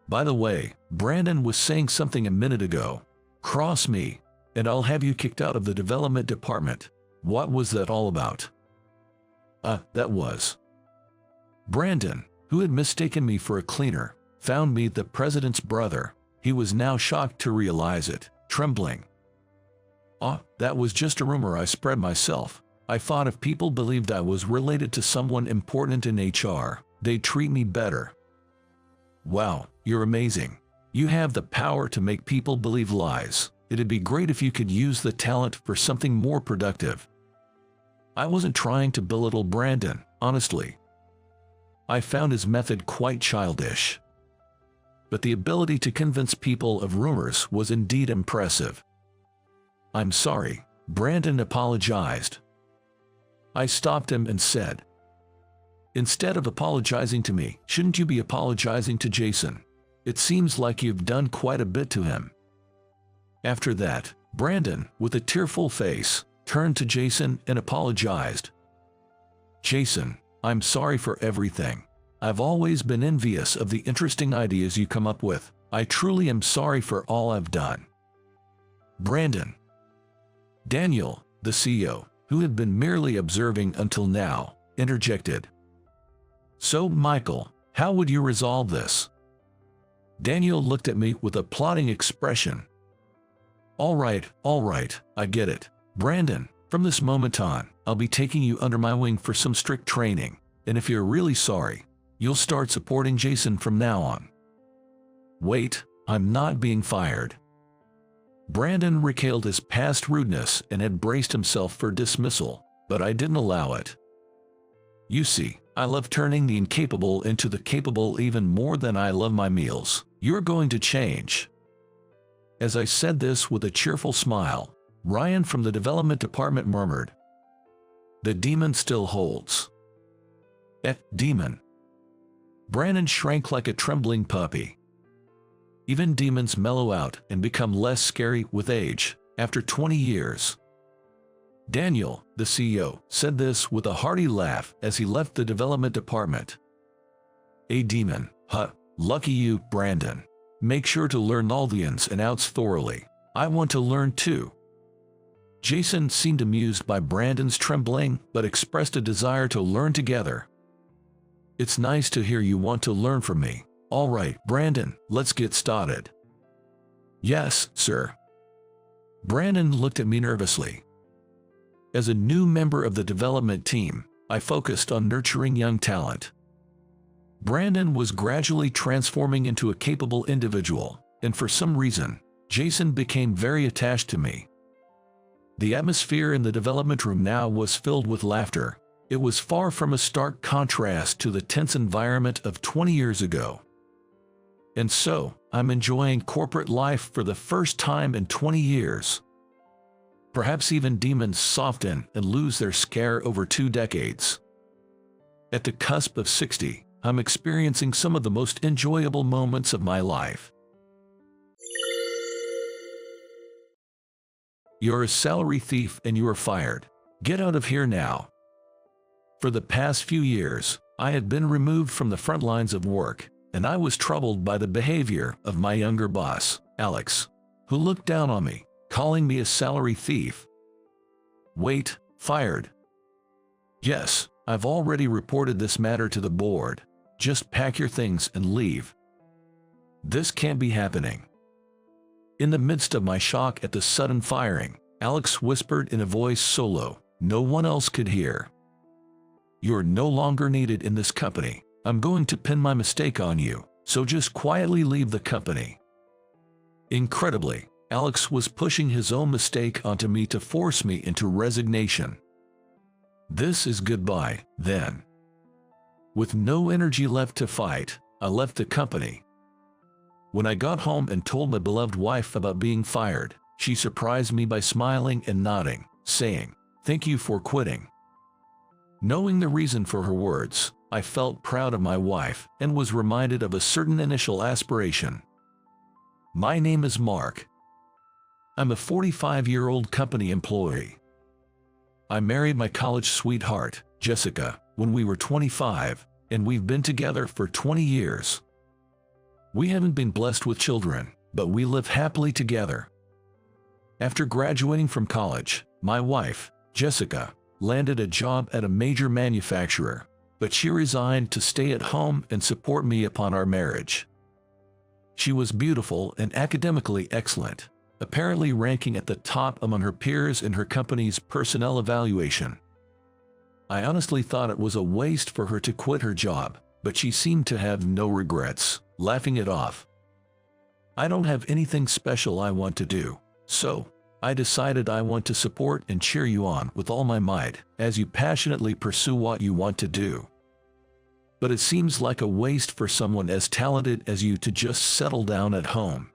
By the way, Brandon was saying something a minute ago. Cross me, and I'll have you kicked out of the development department. What was that all about? That was. Brandon, who had mistaken me for a cleaner, found me the president's brother. He was now shocked to realize it, trembling. That was just a rumor I spread myself. I thought if people believed I was related to someone important in HR, they'd treat me better. Wow, you're amazing. You have the power to make people believe lies. It'd be great if you could use the talent for something more productive. I wasn't trying to belittle Brandon, honestly. I found his method quite childish. But the ability to convince people of rumors was indeed impressive. "I'm sorry," Brandon apologized. I stopped him and said, "Instead of apologizing to me, shouldn't you be apologizing to Jason? It seems like you've done quite a bit to him." After that, Brandon, with a tearful face, turned to Jason and apologized. "Jason, I'm sorry for everything. I've always been envious of the interesting ideas you come up with. I truly am sorry for all I've done." Brandon. Daniel, the CEO, who had been merely observing until now, interjected. "So, Michael, how would you resolve this?" Daniel looked at me with a plotting expression. All right, I get it. Brandon, from this moment on, I'll be taking you under my wing for some strict training, and if you're really sorry, you'll start supporting Jason from now on." Wait, I'm not being fired. Brandon recalled his past rudeness and had braced himself for dismissal, but I didn't allow it. "You see, I love turning the incapable into the capable even more than I love my meals. You're going to change." As I said this with a cheerful smile, Ryan from the development department murmured, "The demon still holds." Demon. Brandon shrank like a trembling puppy. Even demons mellow out and become less scary with age, after 20 years. Daniel, the CEO, said this with a hearty laugh as he left the development department. "A demon, huh? Lucky you, Brandon. Make sure to learn all the ins and outs thoroughly. I want to learn too." Jason seemed amused by Brandon's trembling, but expressed a desire to learn together. "It's nice to hear you want to learn from me. All right, Brandon, let's get started." "Yes, sir." Brandon looked at me nervously. As a new member of the development team, I focused on nurturing young talent. Brandon was gradually transforming into a capable individual, and for some reason, Jason became very attached to me. The atmosphere in the development room now was filled with laughter. It was far from a stark contrast to the tense environment of 20 years ago. And so, I'm enjoying corporate life for the first time in 20 years. Perhaps even demons soften and lose their scare over 2 decades. At the cusp of 60, I'm experiencing some of the most enjoyable moments of my life. You're a salary thief and you are fired. Get out of here now. For the past few years, I had been removed from the front lines of work, and I was troubled by the behavior of my younger boss, Alex, who looked down on me, calling me a salary thief. Wait, fired? Yes, I've already reported this matter to the board. just pack your things and leave. This can't be happening." In the midst of my shock at the sudden firing, Alex whispered in a voice so low no one else could hear, "You're no longer needed in this company. I'm going to pin my mistake on you, so just quietly leave the company." Incredibly, Alex was pushing his own mistake onto me to force me into resignation. This is goodbye, then. With no energy left to fight, I left the company. When I got home and told my beloved wife about being fired, she surprised me by smiling and nodding, saying, "Thank you for quitting." Knowing the reason for her words, I felt proud of my wife and was reminded of a certain initial aspiration. My name is Mark. I'm a 45-year-old company employee. I married my college sweetheart, Jessica, when we were 25, and we've been together for 20 years. We haven't been blessed with children, but we live happily together. After graduating from college, my wife, Jessica, landed a job at a major manufacturer, but she resigned to stay at home and support me upon our marriage. She was beautiful and academically excellent, apparently ranking at the top among her peers in her company's personnel evaluation. I honestly thought it was a waste for her to quit her job, but she seemed to have no regrets, laughing it off. I don't have anything special I want to do, so I decided I want to support and cheer you on with all my might as you passionately pursue what you want to do. But it seems like a waste for someone as talented as you to just settle down at home.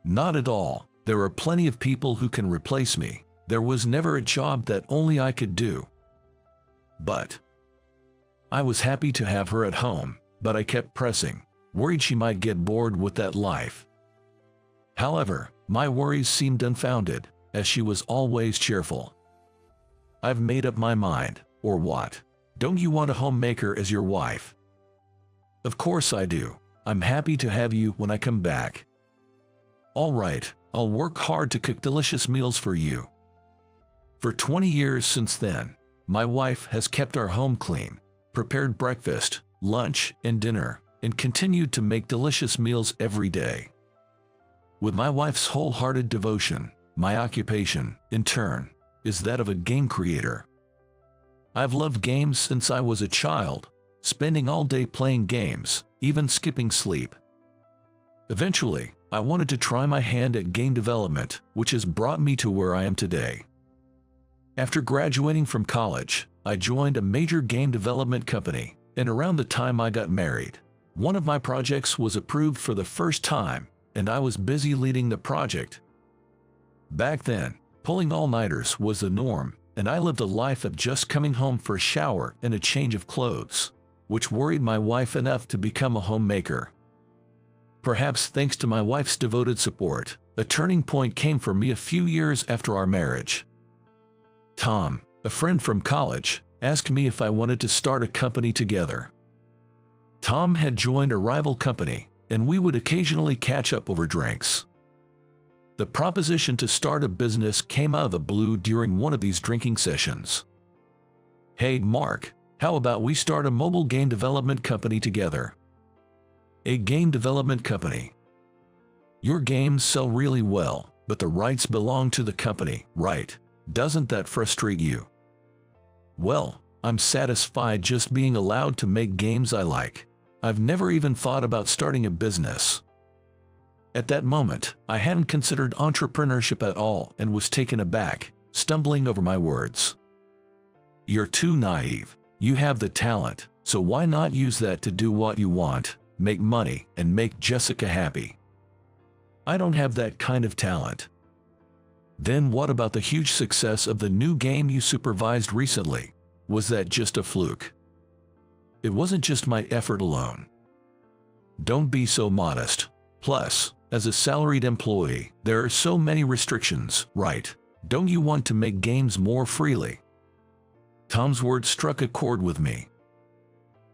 Not at all. There are plenty of people who can replace me. There was never a job that only I could do. But I was happy to have her at home, but I kept pressing, worried she might get bored with that life. However, my worries seemed unfounded, as she was always cheerful. "I've made up my mind, or what? Don't you want a homemaker as your wife?" "Of course I do. I'm happy to have you when I come back." "All right, I'll work hard to cook delicious meals for you." For 20 years since then, my wife has kept our home clean, prepared breakfast, lunch, and dinner, and continued to make delicious meals every day. With my wife's wholehearted devotion, my occupation, in turn, is that of a game creator. I've loved games since I was a child, spending all day playing games, even skipping sleep. Eventually, I wanted to try my hand at game development, which has brought me to where I am today. After graduating from college, I joined a major game development company, and around the time I got married, one of my projects was approved for the first time, and I was busy leading the project. Back then, pulling all-nighters was the norm, and I lived a life of just coming home for a shower and a change of clothes, which worried my wife enough to become a homemaker. Perhaps thanks to my wife's devoted support, a turning point came for me a few years after our marriage. Tom, a friend from college, asked me if I wanted to start a company together. Tom had joined a rival company, and we would occasionally catch up over drinks. The proposition to start a business came out of the blue during one of these drinking sessions. "Hey Mark, how about we start a mobile game development company together?" "A game development company? Your games sell really well, but the rights belong to the company, right? Doesn't that frustrate you?" "Well, I'm satisfied just being allowed to make games I like. I've never even thought about starting a business." At that moment, I hadn't considered entrepreneurship at all and was taken aback, stumbling over my words. "You're too naive. You have the talent, so why not use that to do what you want, make money, and make Jessica happy?" "I don't have that kind of talent." "Then what about the huge success of the new game you supervised recently? Was that just a fluke?" "It wasn't just my effort alone." "Don't be so modest. Plus, as a salaried employee, there are so many restrictions, right? Don't you want to make games more freely?" Tom's words struck a chord with me.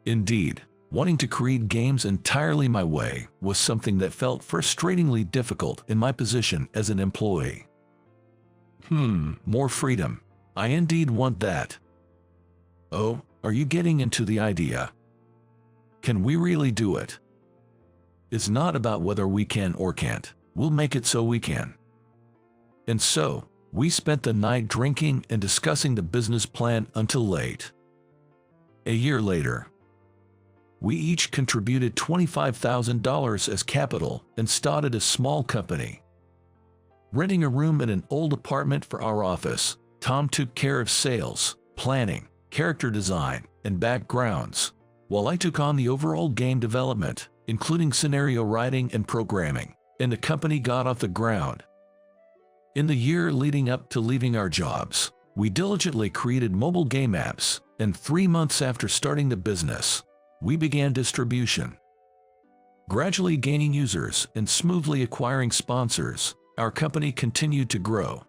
Indeed, wanting to create games entirely my way was something that felt frustratingly difficult in my position as an employee. More freedom. I indeed want that. "Oh, are you getting into the idea?" Can we really do it? It's not about whether we can or can't. We'll make it so we can. And so, we spent the night drinking and discussing the business plan until late. A year later, we each contributed $25,000 as capital and started a small company. Renting a room in an old apartment for our office, Tom took care of sales, planning, character design, and backgrounds, while I took on the overall game development, including scenario writing and programming, and the company got off the ground. In the year leading up to leaving our jobs, we diligently created mobile game apps, and 3 months after starting the business, we began distribution. Gradually gaining users and smoothly acquiring sponsors, our company continued to grow.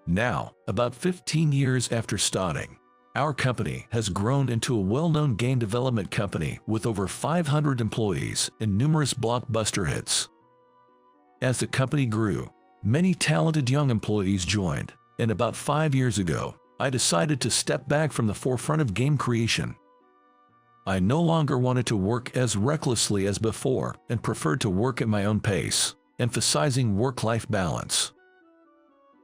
Now, about 15 years after starting, our company has grown into a well-known game development company with over 500 employees and numerous blockbuster hits. As the company grew, many talented young employees joined, and about 5 years ago, I decided to step back from the forefront of game creation. I no longer wanted to work as recklessly as before and preferred to work at my own pace, emphasizing work-life balance.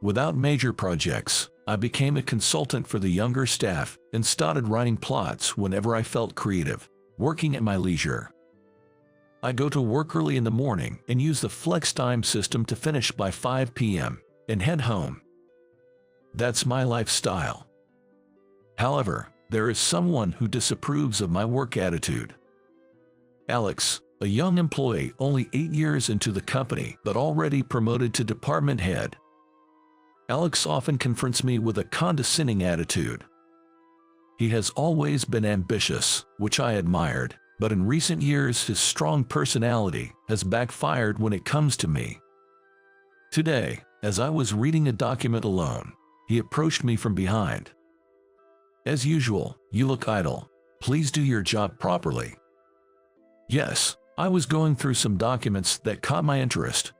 Without major projects, I became a consultant for the younger staff and started writing plots whenever I felt creative, working at my leisure. I go to work early in the morning and use the flex time system to finish by 5 p.m. and head home. That's my lifestyle. However, there is someone who disapproves of my work attitude. Alex, a young employee only 8 years into the company but already promoted to department head. Alex often confronts me with a condescending attitude. He has always been ambitious, which I admired, but in recent years his strong personality has backfired when it comes to me. Today, as I was reading a document alone, he approached me from behind. "As usual, you look idle. Please do your job properly." Yes, I was going through some documents that caught my interest.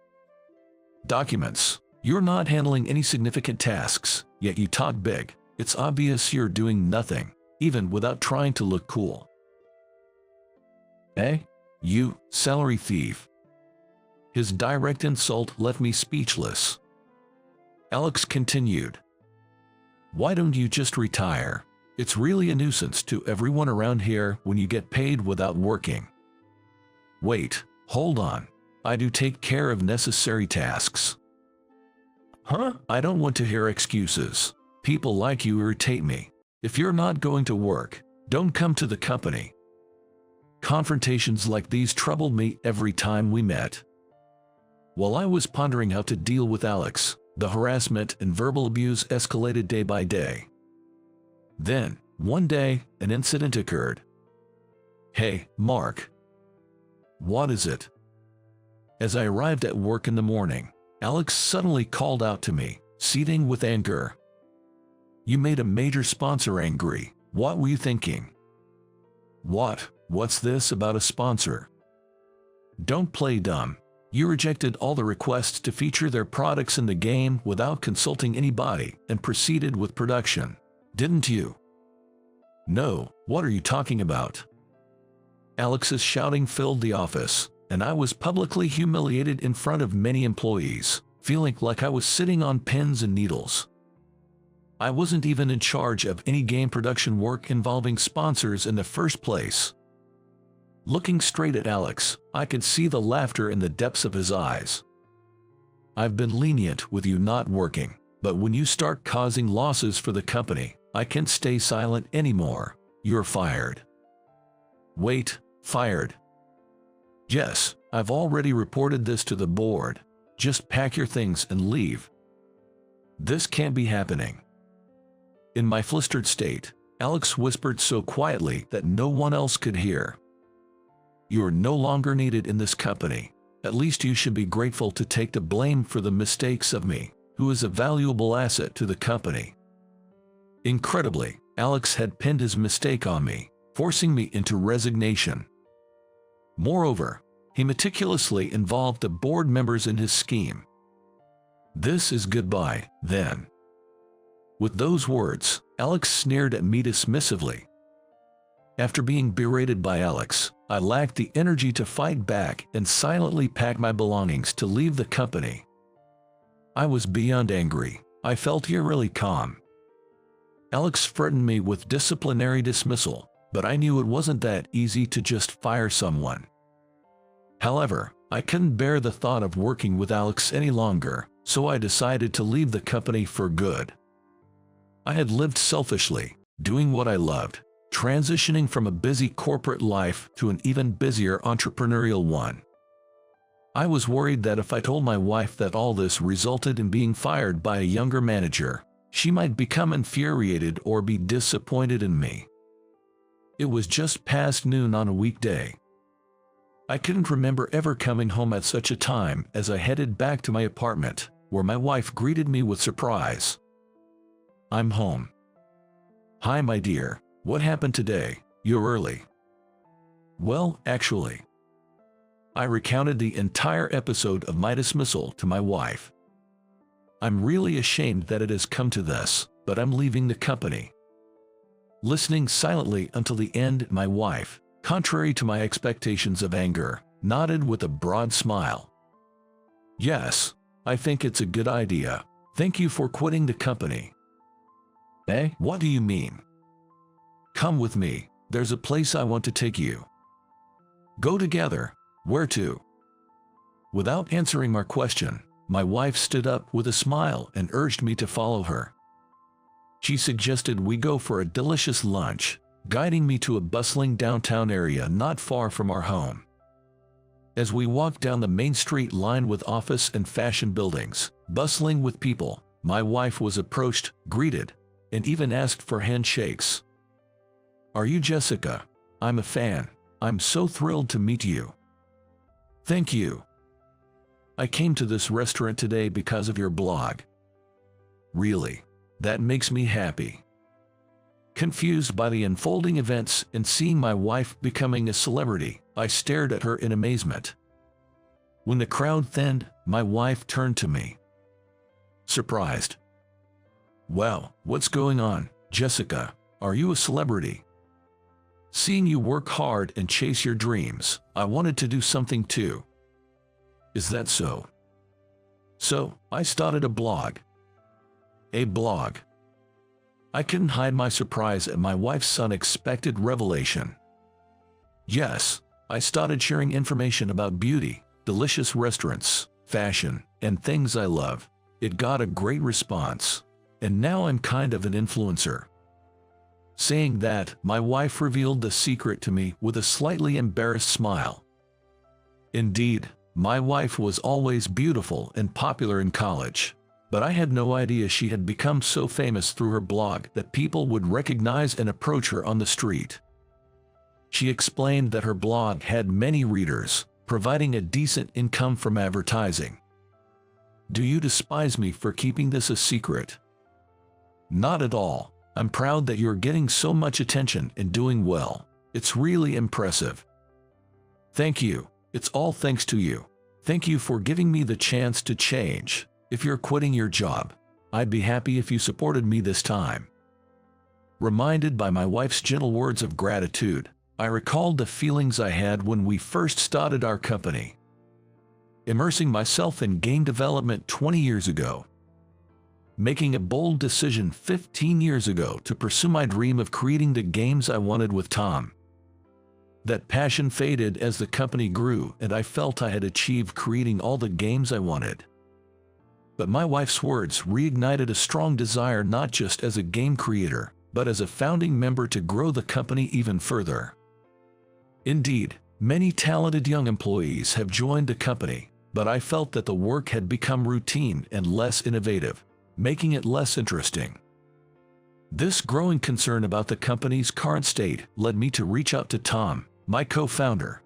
Documents. You're not handling any significant tasks, yet you talk big. It's obvious you're doing nothing, even without trying to look cool. Eh? You, salary thief. His direct insult left me speechless. Alex continued. "Why don't you just retire? It's really a nuisance to everyone around here when you get paid without working." Wait, hold on. I do take care of necessary tasks. Huh? I don't want to hear excuses. People like you irritate me. If you're not going to work, don't come to the company. Confrontations like these troubled me every time we met. While I was pondering how to deal with Alex, the harassment and verbal abuse escalated day by day. Then, one day, an incident occurred. "Hey, Mark." "What is it?" As I arrived at work in the morning, Alex suddenly called out to me, seething with anger. "You made a major sponsor angry. What were you thinking?" What's this about a sponsor?" "Don't play dumb. You rejected all the requests to feature their products in the game without consulting anybody and proceeded with production, didn't you?" "No, what are you talking about?" Alex's shouting filled the office, and I was publicly humiliated in front of many employees, feeling like I was sitting on pins and needles. I wasn't even in charge of any game production work involving sponsors in the first place. Looking straight at Alex, I could see the laughter in the depths of his eyes. "I've been lenient with you not working, but when you start causing losses for the company, I can't stay silent anymore. You're fired." "Wait, fired?" "Yes, I've already reported this to the board. Just pack your things and leave. This can't be happening." In my flustered state, Alex whispered so quietly that no one else could hear. "You're no longer needed in this company. At least you should be grateful to take the blame for the mistakes of me, who is a valuable asset to the company." Incredibly, Alex had pinned his mistake on me, forcing me into resignation. Moreover, he meticulously involved the board members in his scheme. "This is goodbye, then." With those words, Alex sneered at me dismissively. After being berated by Alex, I lacked the energy to fight back and silently packed my belongings to leave the company. I was beyond angry. I felt eerily calm. Alex threatened me with disciplinary dismissal, but I knew it wasn't that easy to just fire someone. However, I couldn't bear the thought of working with Alex any longer, so I decided to leave the company for good. I had lived selfishly, doing what I loved, transitioning from a busy corporate life to an even busier entrepreneurial one. I was worried that if I told my wife that all this resulted in being fired by a younger manager, she might become infuriated or be disappointed in me. It was just past noon on a weekday. I couldn't remember ever coming home at such a time as I headed back to my apartment, where my wife greeted me with surprise. "I'm home." "Hi, my dear. What happened today? You're early." "Well, actually." I recounted the entire episode of my dismissal to my wife. "I'm really ashamed that it has come to this, but I'm leaving the company." Listening silently until the end, my wife, contrary to my expectations of anger, nodded with a broad smile. "Yes, I think it's a good idea. Thank you for quitting the company." "Eh? What do you mean?" "Come with me. There's a place I want to take you." "Go together. Where to?" Without answering my question, my wife stood up with a smile and urged me to follow her. She suggested we go for a delicious lunch, guiding me to a bustling downtown area not far from our home. As we walked down the main street lined with office and fashion buildings, bustling with people, my wife was approached, greeted, and even asked for handshakes. "Are you Jessica? I'm a fan. I'm so thrilled to meet you." "Thank you. I came to this restaurant today because of your blog." "Really? That makes me happy." Confused by the unfolding events and seeing my wife becoming a celebrity, I stared at her in amazement. When the crowd thinned, my wife turned to me, surprised. "Wow, what's going on, Jessica? Are you a celebrity?" "Seeing you work hard and chase your dreams, I wanted to do something too." "Is that so?" "So, I started a blog." "A blog?" I couldn't hide my surprise at my wife's unexpected revelation. "Yes, I started sharing information about beauty, delicious restaurants, fashion, and things I love. It got a great response, and now I'm kind of an influencer." Saying that, my wife revealed the secret to me with a slightly embarrassed smile. Indeed, my wife was always beautiful and popular in college, but I had no idea she had become so famous through her blog that people would recognize and approach her on the street. She explained that her blog had many readers, providing a decent income from advertising. "Do you despise me for keeping this a secret?" "Not at all. I'm proud that you're getting so much attention and doing well. It's really impressive." "Thank you. It's all thanks to you. Thank you for giving me the chance to change. If you're quitting your job, I'd be happy if you supported me this time." Reminded by my wife's gentle words of gratitude, I recalled the feelings I had when we first started our company. Immersing myself in game development 20 years ago. Making a bold decision 15 years ago to pursue my dream of creating the games I wanted with Tom. That passion faded as the company grew and I felt I had achieved creating all the games I wanted. But my wife's words reignited a strong desire not just as a game creator, but as a founding member to grow the company even further. Indeed, many talented young employees have joined the company, but I felt that the work had become routine and less innovative, making it less interesting. This growing concern about the company's current state led me to reach out to Tom, my co-founder.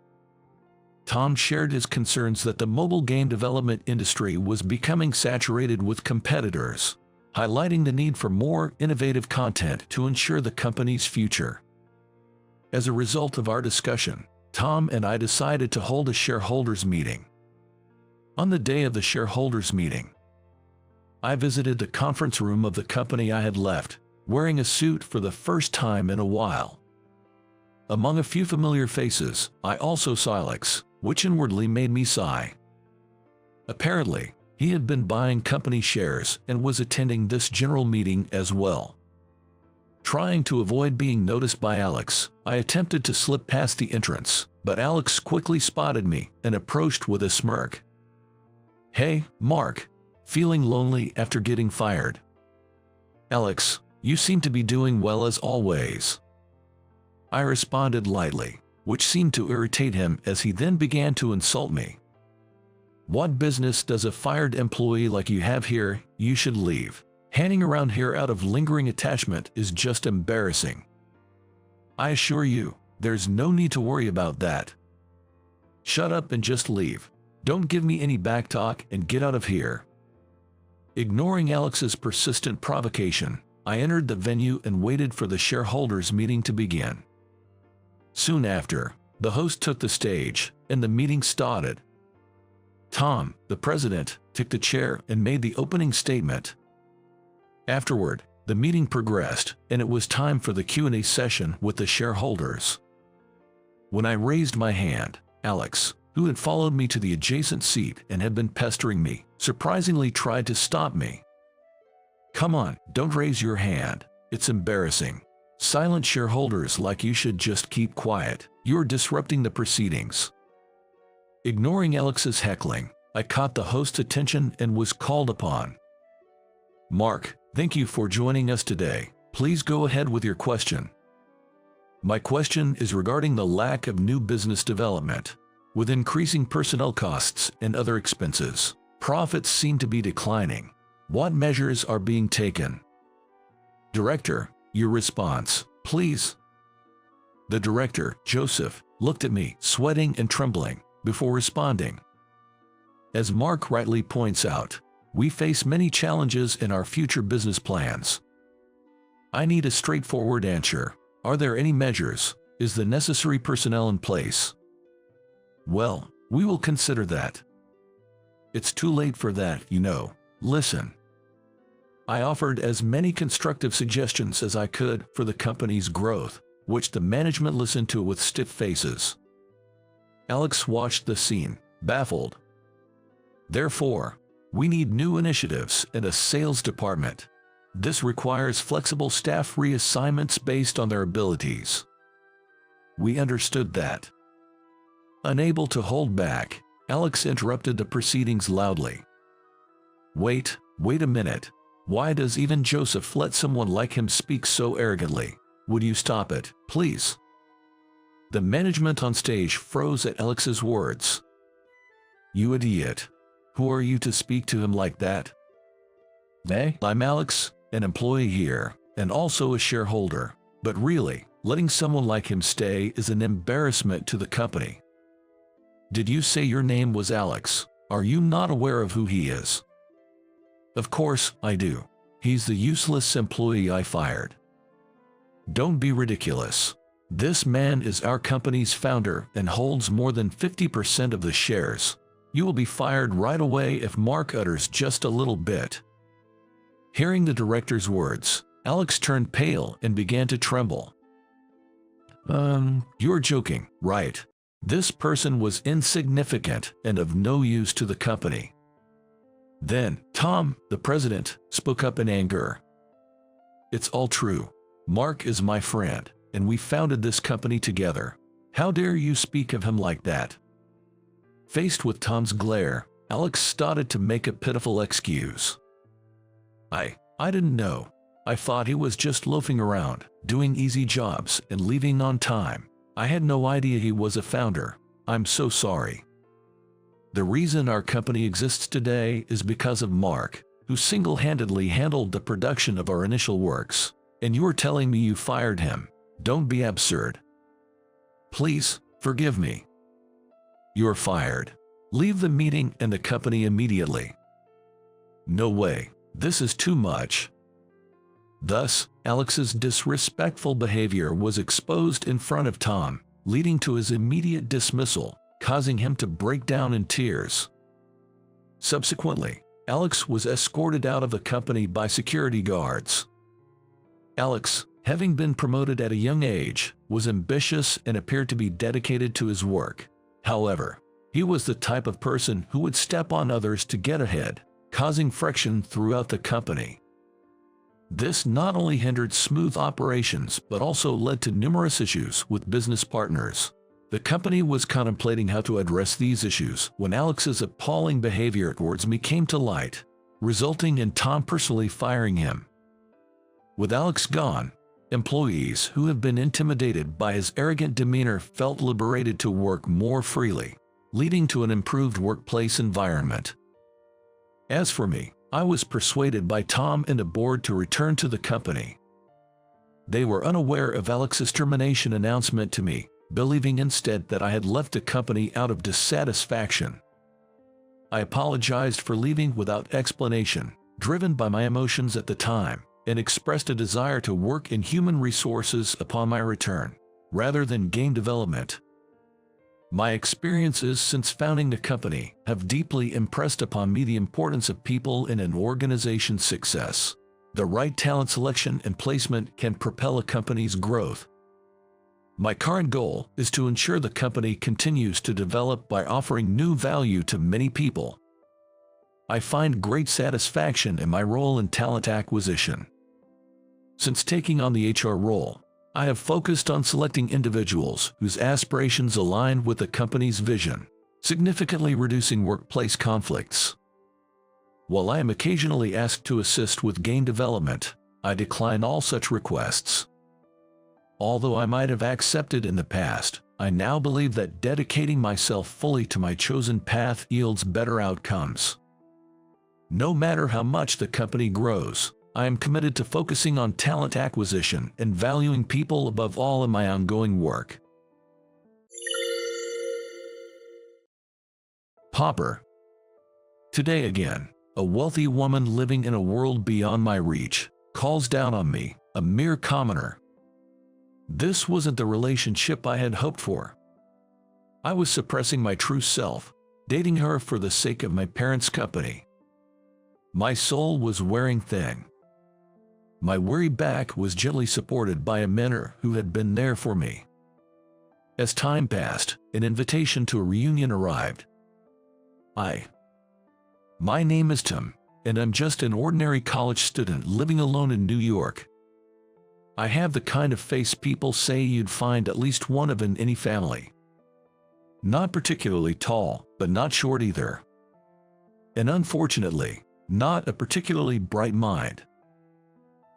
Tom shared his concerns that the mobile game development industry was becoming saturated with competitors, highlighting the need for more innovative content to ensure the company's future. As a result of our discussion, Tom and I decided to hold a shareholders meeting. On the day of the shareholders meeting, I visited the conference room of the company I had left, wearing a suit for the first time in a while. Among a few familiar faces, I also saw Alex, which inwardly made me sigh. Apparently, he had been buying company shares and was attending this general meeting as well. Trying to avoid being noticed by Alex, I attempted to slip past the entrance, but Alex quickly spotted me and approached with a smirk. "Hey, Mark. Feeling lonely after getting fired?" "Alex, you seem to be doing well as always." I responded lightly, which seemed to irritate him as he then began to insult me. "What business does a fired employee like you have here? You should leave. Hanging around here out of lingering attachment is just embarrassing." "I assure you, there's no need to worry about that." "Shut up and just leave. Don't give me any backtalk and get out of here." Ignoring Alex's persistent provocation, I entered the venue and waited for the shareholders' meeting to begin. Soon after, the host took the stage, and the meeting started. Tom, the president, took the chair and made the opening statement. Afterward, the meeting progressed, and it was time for the Q&A session with the shareholders. When I raised my hand, Alex, who had followed me to the adjacent seat and had been pestering me, surprisingly tried to stop me. "Come on, don't raise your hand. It's embarrassing. Silent shareholders like you should just keep quiet. You're disrupting the proceedings." Ignoring Alex's heckling, I caught the host's attention and was called upon. "Mark, thank you for joining us today. Please go ahead with your question." "My question is regarding the lack of new business development. With increasing personnel costs and other expenses, profits seem to be declining. What measures are being taken?" "Director, your response, please." The director, Joseph, looked at me, sweating and trembling, before responding. "As Mark rightly points out, we face many challenges in our future business plans. I need a straightforward answer. Are there any measures? Is the necessary personnel in place?" "Well, we will consider that." "It's too late for that, you know. Listen." I offered as many constructive suggestions as I could for the company's growth, which the management listened to with stiff faces. Alex watched the scene, baffled. "Therefore, we need new initiatives and a sales department. This requires flexible staff reassignments based on their abilities." We understood that. Unable to hold back, Alex interrupted the proceedings loudly. Wait a minute. Why does even Joseph let someone like him speak so arrogantly? Would you stop it, please?" The management on stage froze at Alex's words. "You idiot. Who are you to speak to him like that?" I'm Alex, an employee here, and also a shareholder. But really, letting someone like him stay is an embarrassment to the company." "Did you say your name was Alex? Are you not aware of who he is?" "Of course, I do. He's the useless employee I fired." "Don't be ridiculous. This man is our company's founder and holds more than 50% of the shares. You will be fired right away if Mark utters just a little bit." Hearing the director's words, Alex turned pale and began to tremble. You're joking, right? This person was insignificant and of no use to the company." Then, Tom, the president, spoke up in anger. "It's all true. Mark is my friend, and we founded this company together. How dare you speak of him like that?" Faced with Tom's glare, Alex started to make a pitiful excuse. I didn't know. I thought he was just loafing around, doing easy jobs and leaving on time. I had no idea he was a founder. I'm so sorry. The reason our company exists today is because of Mark, who single-handedly handled the production of our initial works. And you're telling me you fired him? Don't be absurd. Please, forgive me. You're fired. Leave the meeting and the company immediately." "No way. This is too much." Thus, Alex's disrespectful behavior was exposed in front of Tom, leading to his immediate dismissal, causing him to break down in tears. Subsequently, Alex was escorted out of the company by security guards. Alex, having been promoted at a young age, was ambitious and appeared to be dedicated to his work. However, he was the type of person who would step on others to get ahead, causing friction throughout the company. This not only hindered smooth operations but also led to numerous issues with business partners. The company was contemplating how to address these issues when Alex's appalling behavior towards me came to light, resulting in Tom personally firing him. With Alex gone, employees who have been intimidated by his arrogant demeanor felt liberated to work more freely, leading to an improved workplace environment. As for me, I was persuaded by Tom and the board to return to the company. They were unaware of Alex's termination announcement to me, believing instead that I had left the company out of dissatisfaction. I apologized for leaving without explanation, driven by my emotions at the time, and expressed a desire to work in human resources upon my return, rather than game development. My experiences since founding the company have deeply impressed upon me the importance of people in an organization's success. The right talent selection and placement can propel a company's growth. My current goal is to ensure the company continues to develop by offering new value to many people. I find great satisfaction in my role in talent acquisition. Since taking on the HR role, I have focused on selecting individuals whose aspirations align with the company's vision, significantly reducing workplace conflicts. While I am occasionally asked to assist with game development, I decline all such requests. Although I might have accepted in the past, I now believe that dedicating myself fully to my chosen path yields better outcomes. No matter how much the company grows, I am committed to focusing on talent acquisition and valuing people above all in my ongoing work. Pauper. Today again, a wealthy woman living in a world beyond my reach calls down on me, a mere commoner. This wasn't the relationship I had hoped for. I was suppressing my true self, dating her for the sake of my parents' company. My soul was wearing thin. My weary back was gently supported by a mentor who had been there for me. As time passed, an invitation to a reunion arrived. My name is Tim, and I'm just an ordinary college student living alone in New York. I have the kind of face people say you'd find at least one of in any family. Not particularly tall, but not short either. And unfortunately, not a particularly bright mind.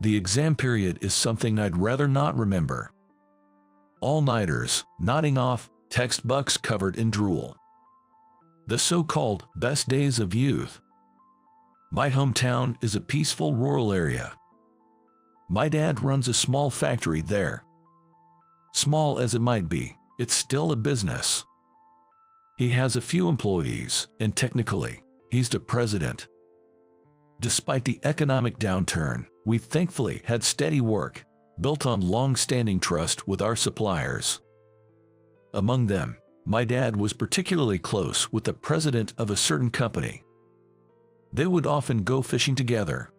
The exam period is something I'd rather not remember. All-nighters, nodding off, textbooks covered in drool. The so-called best days of youth. My hometown is a peaceful rural area. My dad runs a small factory there. Small as it might be, it's still a business. He has a few employees, and technically, he's the president. Despite the economic downturn, we thankfully had steady work, built on long-standing trust with our suppliers. Among them, my dad was particularly close with the president of a certain company. They would often go fishing together.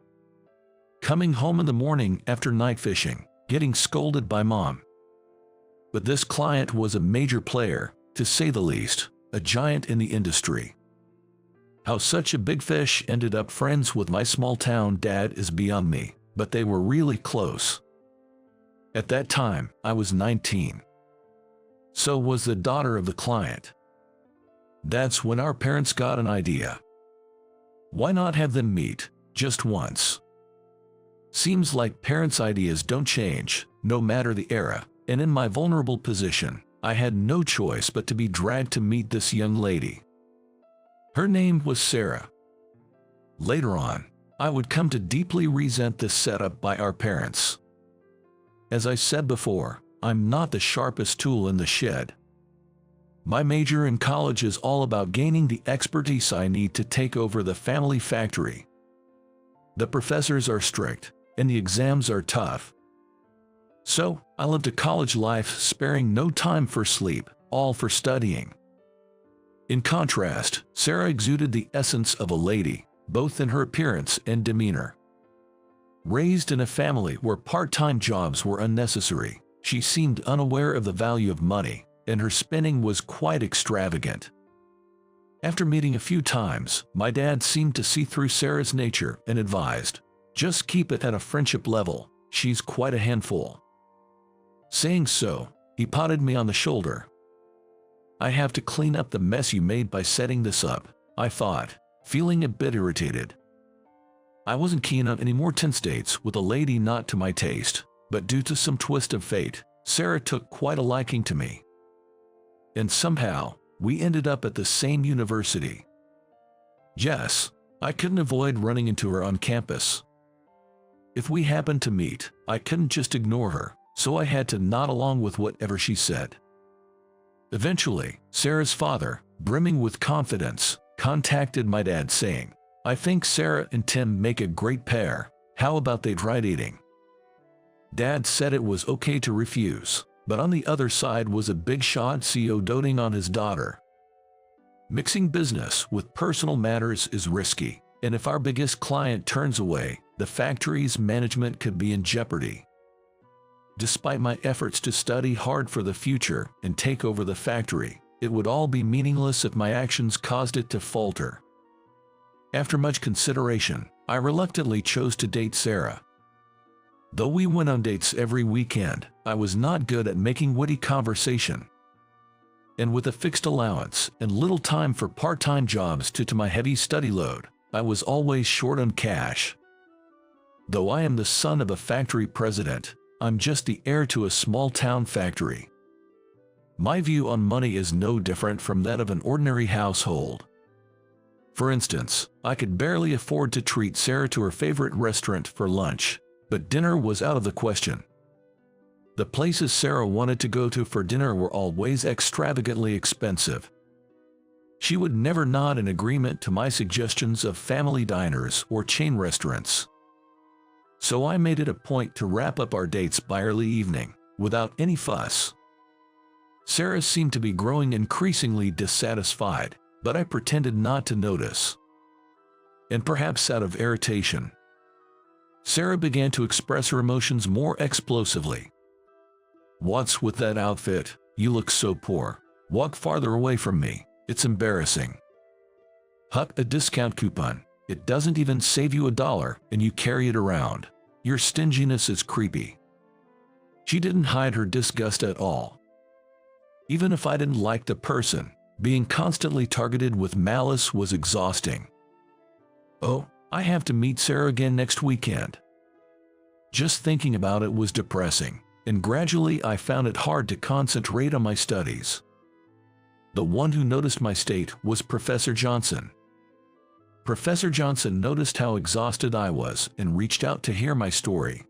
Coming home in the morning after night fishing, getting scolded by mom. But this client was a major player, to say the least, a giant in the industry. How such a big fish ended up friends with my small-town dad is beyond me, but they were really close. At that time, I was 19. So was the daughter of the client. That's when our parents got an idea. Why not have them meet, just once? Seems like parents' ideas don't change, no matter the era, and in my vulnerable position, I had no choice but to be dragged to meet this young lady. Her name was Sarah. Later on, I would come to deeply resent this setup by our parents. As I said before, I'm not the sharpest tool in the shed. My major in college is all about gaining the expertise I need to take over the family factory. The professors are strict, and the exams are tough. So, I lived a college life sparing no time for sleep, all for studying. In contrast, Sarah exuded the essence of a lady, both in her appearance and demeanor. Raised in a family where part-time jobs were unnecessary, she seemed unaware of the value of money, and her spending was quite extravagant. After meeting a few times, my dad seemed to see through Sarah's nature and advised, "Just keep it at a friendship level, she's quite a handful." Saying so, he patted me on the shoulder. "I have to clean up the mess you made by setting this up," I thought, feeling a bit irritated. I wasn't keen on any more tense dates with a lady not to my taste, but due to some twist of fate, Sarah took quite a liking to me. And somehow, we ended up at the same university. Yes, I couldn't avoid running into her on campus. If we happened to meet, I couldn't just ignore her, so I had to nod along with whatever she said. Eventually, Sarah's father, brimming with confidence, contacted my dad saying, "I think Sarah and Tim make a great pair. How about they try dating?" Dad said it was okay to refuse, but on the other side was a big-shot CEO doting on his daughter. Mixing business with personal matters is risky, and if our biggest client turns away, the factory's management could be in jeopardy. Despite my efforts to study hard for the future and take over the factory, it would all be meaningless if my actions caused it to falter. After much consideration, I reluctantly chose to date Sarah. Though we went on dates every weekend, I was not good at making witty conversation. And with a fixed allowance and little time for part-time jobs due to my heavy study load, I was always short on cash. Though I am the son of a factory president, I'm just the heir to a small-town factory. My view on money is no different from that of an ordinary household. For instance, I could barely afford to treat Sarah to her favorite restaurant for lunch, but dinner was out of the question. The places Sarah wanted to go to for dinner were always extravagantly expensive. She would never nod in agreement to my suggestions of family diners or chain restaurants. So I made it a point to wrap up our dates by early evening, without any fuss. Sarah seemed to be growing increasingly dissatisfied, but I pretended not to notice. And perhaps out of irritation, Sarah began to express her emotions more explosively. "What's with that outfit? You look so poor. Walk farther away from me. It's embarrassing. Huck, a discount coupon. It doesn't even save you $1 and you carry it around. Your stinginess is creepy." She didn't hide her disgust at all. Even if I didn't like the person, being constantly targeted with malice was exhausting. "Oh, I have to meet Sarah again next weekend." Just thinking about it was depressing, and gradually I found it hard to concentrate on my studies. The one who noticed my state was Professor Johnson. Professor Johnson noticed how exhausted I was and reached out to hear my story.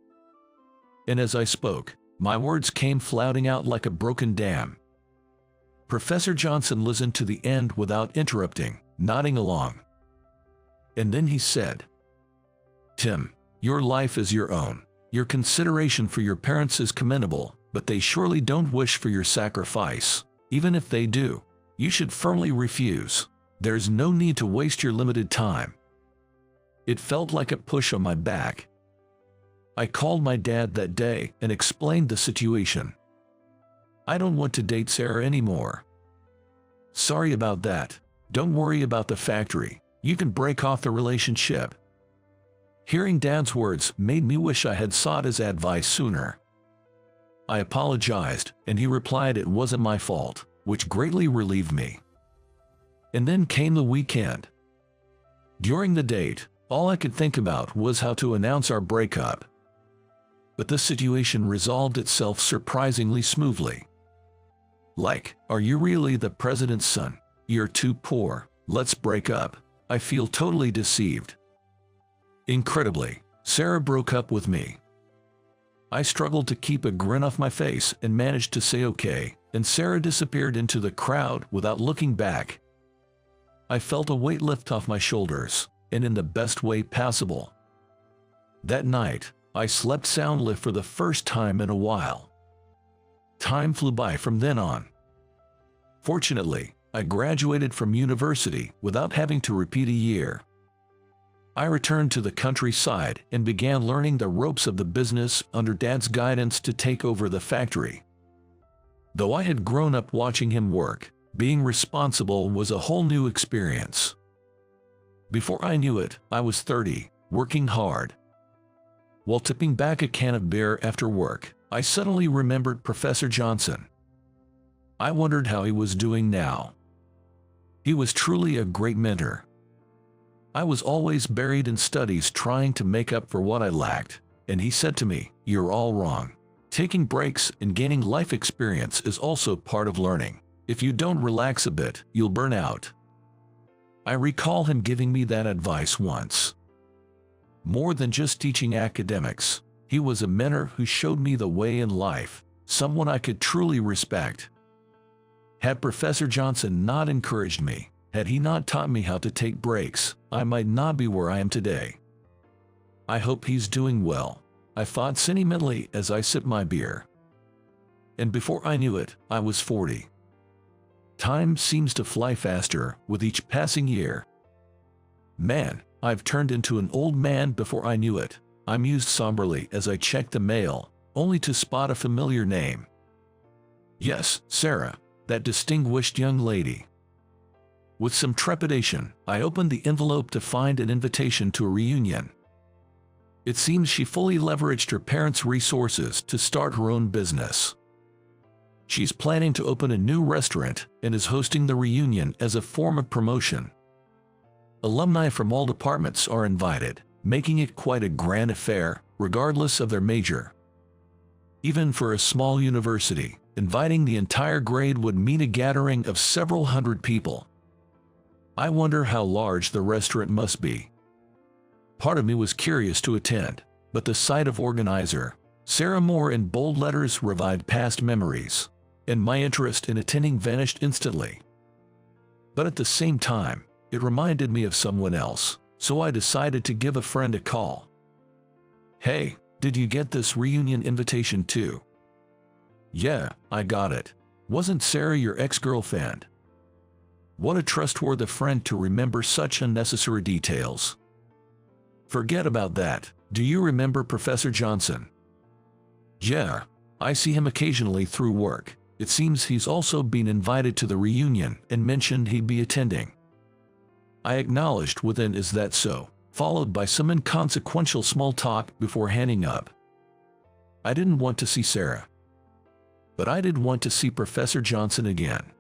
And as I spoke, my words came flouting out like a broken dam. Professor Johnson listened to the end without interrupting, nodding along. And then he said, "Tim, your life is your own. Your consideration for your parents is commendable, but they surely don't wish for your sacrifice. Even if they do, you should firmly refuse. There's no need to waste your limited time." It felt like a push on my back. I called my dad that day and explained the situation. "I don't want to date Sarah anymore." "Sorry about that. Don't worry about the factory. You can break off the relationship." Hearing Dad's words made me wish I had sought his advice sooner. I apologized, and he replied it wasn't my fault, which greatly relieved me. And then came the weekend. During the date, all I could think about was how to announce our breakup. But the situation resolved itself surprisingly smoothly. Like, "Are you really the president's son? You're too poor. Let's break up. I feel totally deceived." Incredibly, Sarah broke up with me. I struggled to keep a grin off my face and managed to say okay, and Sarah disappeared into the crowd without looking back. I felt a weight lift off my shoulders, and in the best way possible. That night, I slept soundly for the first time in a while. Time flew by from then on. Fortunately, I graduated from university without having to repeat a year. I returned to the countryside and began learning the ropes of the business under Dad's guidance to take over the factory. Though I had grown up watching him work, being responsible was a whole new experience. Before I knew it, I was 30, working hard. While tipping back a can of beer after work, I suddenly remembered Professor Johnson. I wondered how he was doing now. He was truly a great mentor. I was always buried in studies trying to make up for what I lacked, and he said to me, "You're all wrong. Taking breaks and gaining life experience is also part of learning. If you don't relax a bit, you'll burn out." I recall him giving me that advice once. More than just teaching academics, he was a mentor who showed me the way in life, someone I could truly respect. Had Professor Johnson not encouraged me, had he not taught me how to take breaks, I might not be where I am today. I hope he's doing well, I thought sentimentally as I sipped my beer. And before I knew it, I was 40. Time seems to fly faster with each passing year. Man, I've turned into an old man before I knew it, I mused somberly as I checked the mail, only to spot a familiar name. Yes, Sarah, that distinguished young lady. With some trepidation, I opened the envelope to find an invitation to a reunion. It seems she fully leveraged her parents' resources to start her own business. She's planning to open a new restaurant and is hosting the reunion as a form of promotion. Alumni from all departments are invited, making it quite a grand affair, regardless of their major. Even for a small university, inviting the entire grade would mean a gathering of several hundred people. I wonder how large the restaurant must be. Part of me was curious to attend, but the sight of organizer Sarah Moore in bold letters revived past memories, and my interest in attending vanished instantly. But at the same time, it reminded me of someone else, so I decided to give a friend a call. "Hey, did you get this reunion invitation too?" "Yeah, I got it. Wasn't Sarah your ex-girlfriend?" What a trustworthy friend to remember such unnecessary details. "Forget about that. Do you remember Professor Johnson?" "Yeah, I see him occasionally through work. It seems he's also been invited to the reunion and mentioned he'd be attending." I acknowledged within "Is that so?" followed by some inconsequential small talk before hanging up. I didn't want to see Sarah. But I did want to see Professor Johnson again.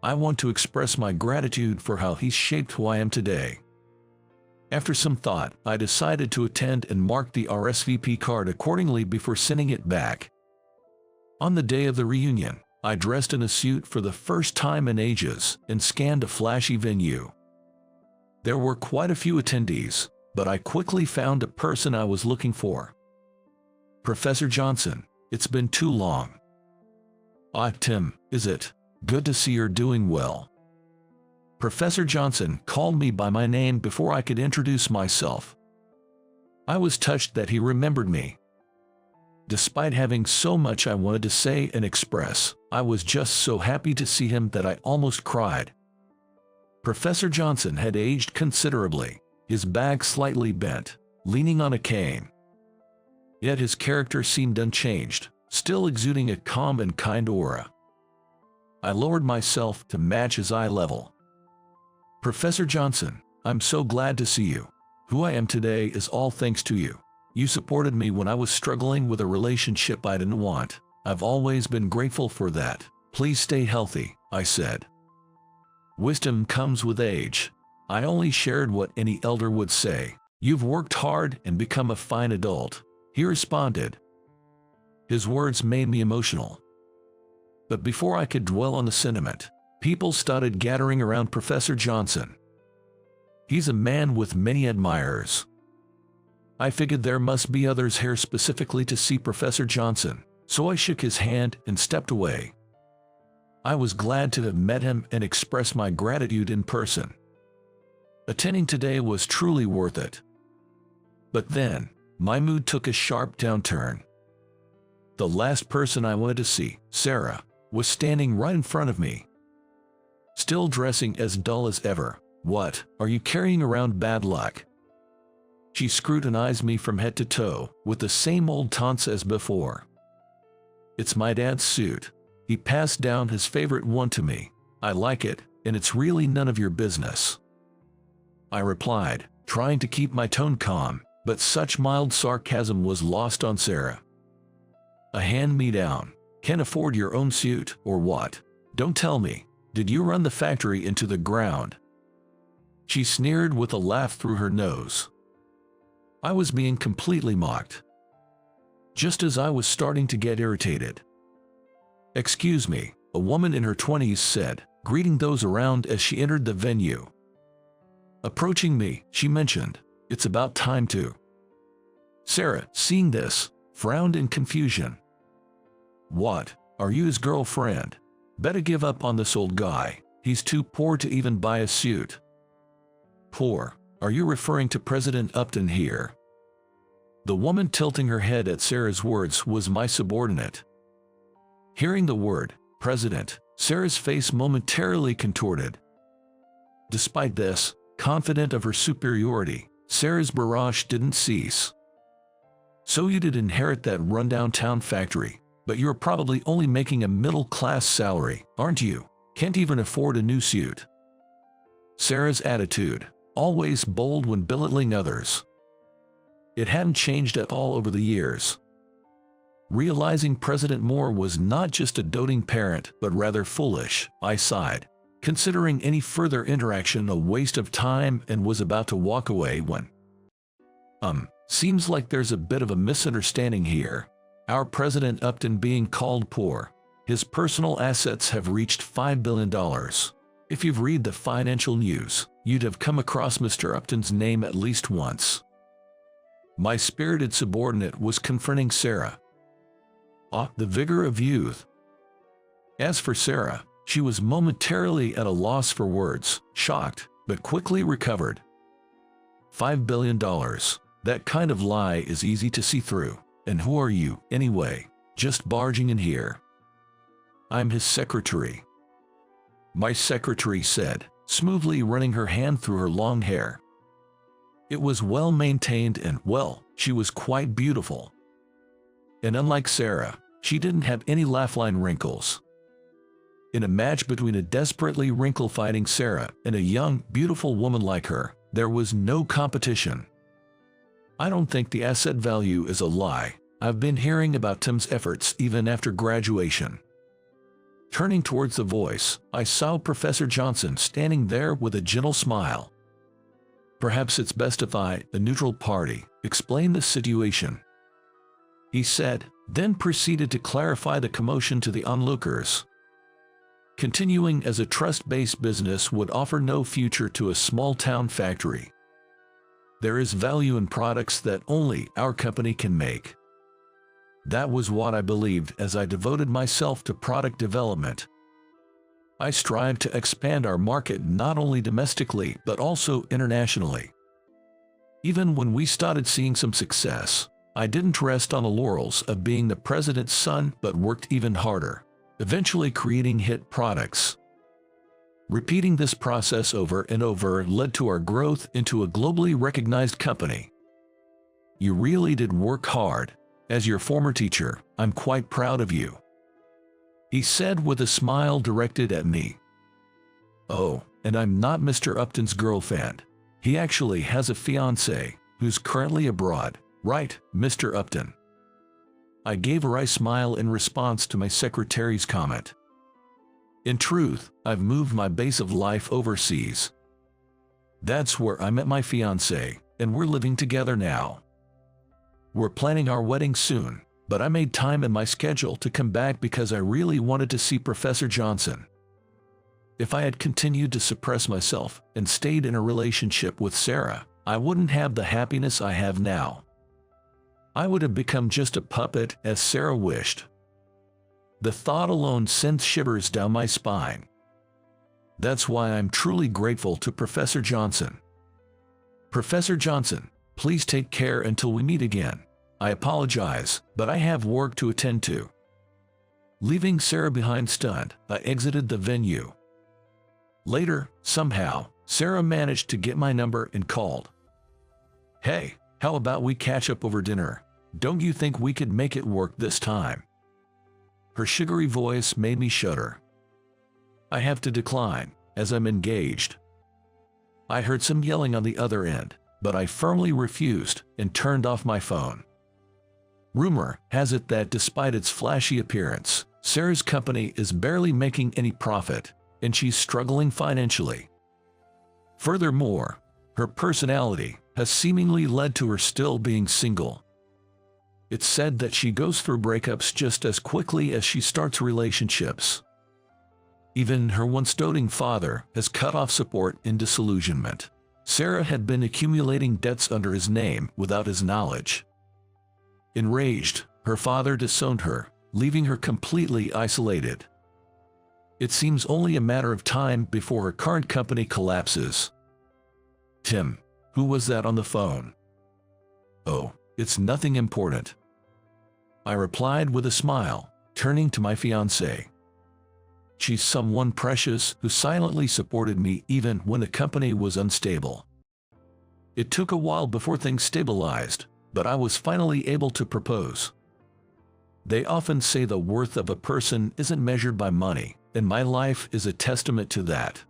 I want to express my gratitude for how he's shaped who I am today. After some thought, I decided to attend and marked the RSVP card accordingly before sending it back. On the day of the reunion, I dressed in a suit for the first time in ages and scanned a flashy venue. There were quite a few attendees, but I quickly found a person I was looking for. "Professor Johnson, it's been too long." "Ah, Tim, is it? Good to see you're doing well." Professor Johnson called me by my name before I could introduce myself. I was touched that he remembered me. Despite having so much I wanted to say and express, I was just so happy to see him that I almost cried. Professor Johnson had aged considerably, his back slightly bent, leaning on a cane. Yet his character seemed unchanged, still exuding a calm and kind aura. I lowered myself to match his eye level. "Professor Johnson, I'm so glad to see you. Who I am today is all thanks to you. You supported me when I was struggling with a relationship I didn't want. I've always been grateful for that. Please stay healthy," I said. Wisdom comes with age. I only shared what any elder would say. "You've worked hard and become a fine adult," he responded. His words made me emotional. But before I could dwell on the sentiment, people started gathering around Professor Johnson. He's a man with many admirers. I figured there must be others here specifically to see Professor Johnson, so I shook his hand and stepped away. I was glad to have met him and express my gratitude in person. Attending today was truly worth it. But then, my mood took a sharp downturn. The last person I wanted to see, Sarah, was standing right in front of me. Still dressing as dull as ever. "What, are you carrying around bad luck?" She scrutinized me from head to toe, with the same old taunts as before. "It's my dad's suit. He passed down his favorite one to me. I like it, and it's really none of your business," I replied, trying to keep my tone calm, but such mild sarcasm was lost on Sarah. "A hand-me-down. Can't afford your own suit, or what? Don't tell me. Did you run the factory into the ground?" She sneered with a laugh through her nose. I was being completely mocked. Just as I was starting to get irritated. "Excuse me," a woman in her 20s said, greeting those around as she entered the venue. Approaching me, she mentioned, "It's about time to." Sarah, seeing this, frowned in confusion. "What? Are you his girlfriend? Better give up on this old guy. He's too poor to even buy a suit." "Poor? Are you referring to President Upton here?" The woman tilting her head at Sarah's words was my subordinate. Hearing the word, president, Sarah's face momentarily contorted. Despite this, confident of her superiority, Sarah's barrage didn't cease. "So you did inherit that rundown town factory, but you're probably only making a middle-class salary, aren't you? Can't even afford a new suit." Sarah's attitude, always bold when belittling others. It hadn't changed at all over the years. Realizing President Moore was not just a doting parent but rather foolish, I sighed, considering any further interaction a waste of time, and was about to walk away when, seems like there's a bit of a misunderstanding here. Our President Upton being called poor. His personal assets have reached $5 billion. If you've read the financial news, you'd have come across Mr. Upton's name at least once. My spirited subordinate was confronting Sarah. The vigor of youth. As for Sarah, she was momentarily at a loss for words, shocked, but quickly recovered. $5 billion. That kind of lie is easy to see through. And who are you, anyway, just barging in here? I'm his secretary. My secretary said, smoothly running her hand through her long hair. It was well maintained and, well, she was quite beautiful. And unlike Sarah, she didn't have any laugh-line wrinkles. In a match between a desperately wrinkle-fighting Sarah and a young, beautiful woman like her, there was no competition. I don't think the asset value is a lie. I've been hearing about Tim's efforts even after graduation. Turning towards the voice, I saw Professor Johnson standing there with a gentle smile. Perhaps it's best if I, the neutral party, explain the situation, he said, then proceeded to clarify the commotion to the onlookers. Continuing as a trust-based business would offer no future to a small-town factory. There is value in products that only our company can make. That was what I believed as I devoted myself to product development. I strive to expand our market not only domestically but also internationally. Even when we started seeing some success, I didn't rest on the laurels of being the president's son but worked even harder, eventually creating hit products. Repeating this process over and over led to our growth into a globally recognized company. You really did work hard. As your former teacher, I'm quite proud of you, he said with a smile directed at me. Oh, and I'm not Mr. Upton's girlfriend. He actually has a fiancée who's currently abroad, right, Mr. Upton? I gave a wry smile in response to my secretary's comment. In truth, I've moved my base of life overseas. That's where I met my fiancée, and we're living together now. We're planning our wedding soon, but I made time in my schedule to come back because I really wanted to see Professor Johnson. If I had continued to suppress myself and stayed in a relationship with Sarah, I wouldn't have the happiness I have now. I would have become just a puppet, as Sarah wished. The thought alone sent shivers down my spine. That's why I'm truly grateful to Professor Johnson. Professor Johnson, please take care until we meet again. I apologize, but I have work to attend to. Leaving Sarah behind stunned, I exited the venue. Later, somehow, Sarah managed to get my number and called. Hey, How about we catch up over dinner? Don't you think we could make it work this time? Her sugary voice made me shudder. I have to decline, as I'm engaged. I heard some yelling on the other end, but I firmly refused and turned off my phone. Rumor has it that despite its flashy appearance, Sarah's company is barely making any profit, and she's struggling financially. Furthermore, her personality has seemingly led to her still being single. It's said that she goes through breakups just as quickly as she starts relationships. Even her once doting father has cut off support in disillusionment. Sarah had been accumulating debts under his name without his knowledge. Enraged, her father disowned her, leaving her completely isolated. It seems only a matter of time before her current company collapses. Tim, who was that on the phone? Oh, it's nothing important. I replied with a smile, turning to my fiancée. She's someone precious who silently supported me even when the company was unstable. It took a while before things stabilized, but I was finally able to propose. They often say the worth of a person isn't measured by money, and my life is a testament to that.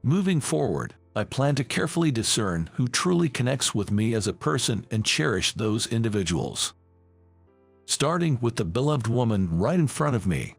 Moving forward, I plan to carefully discern who truly connects with me as a person and cherish those individuals. Starting with the beloved woman right in front of me,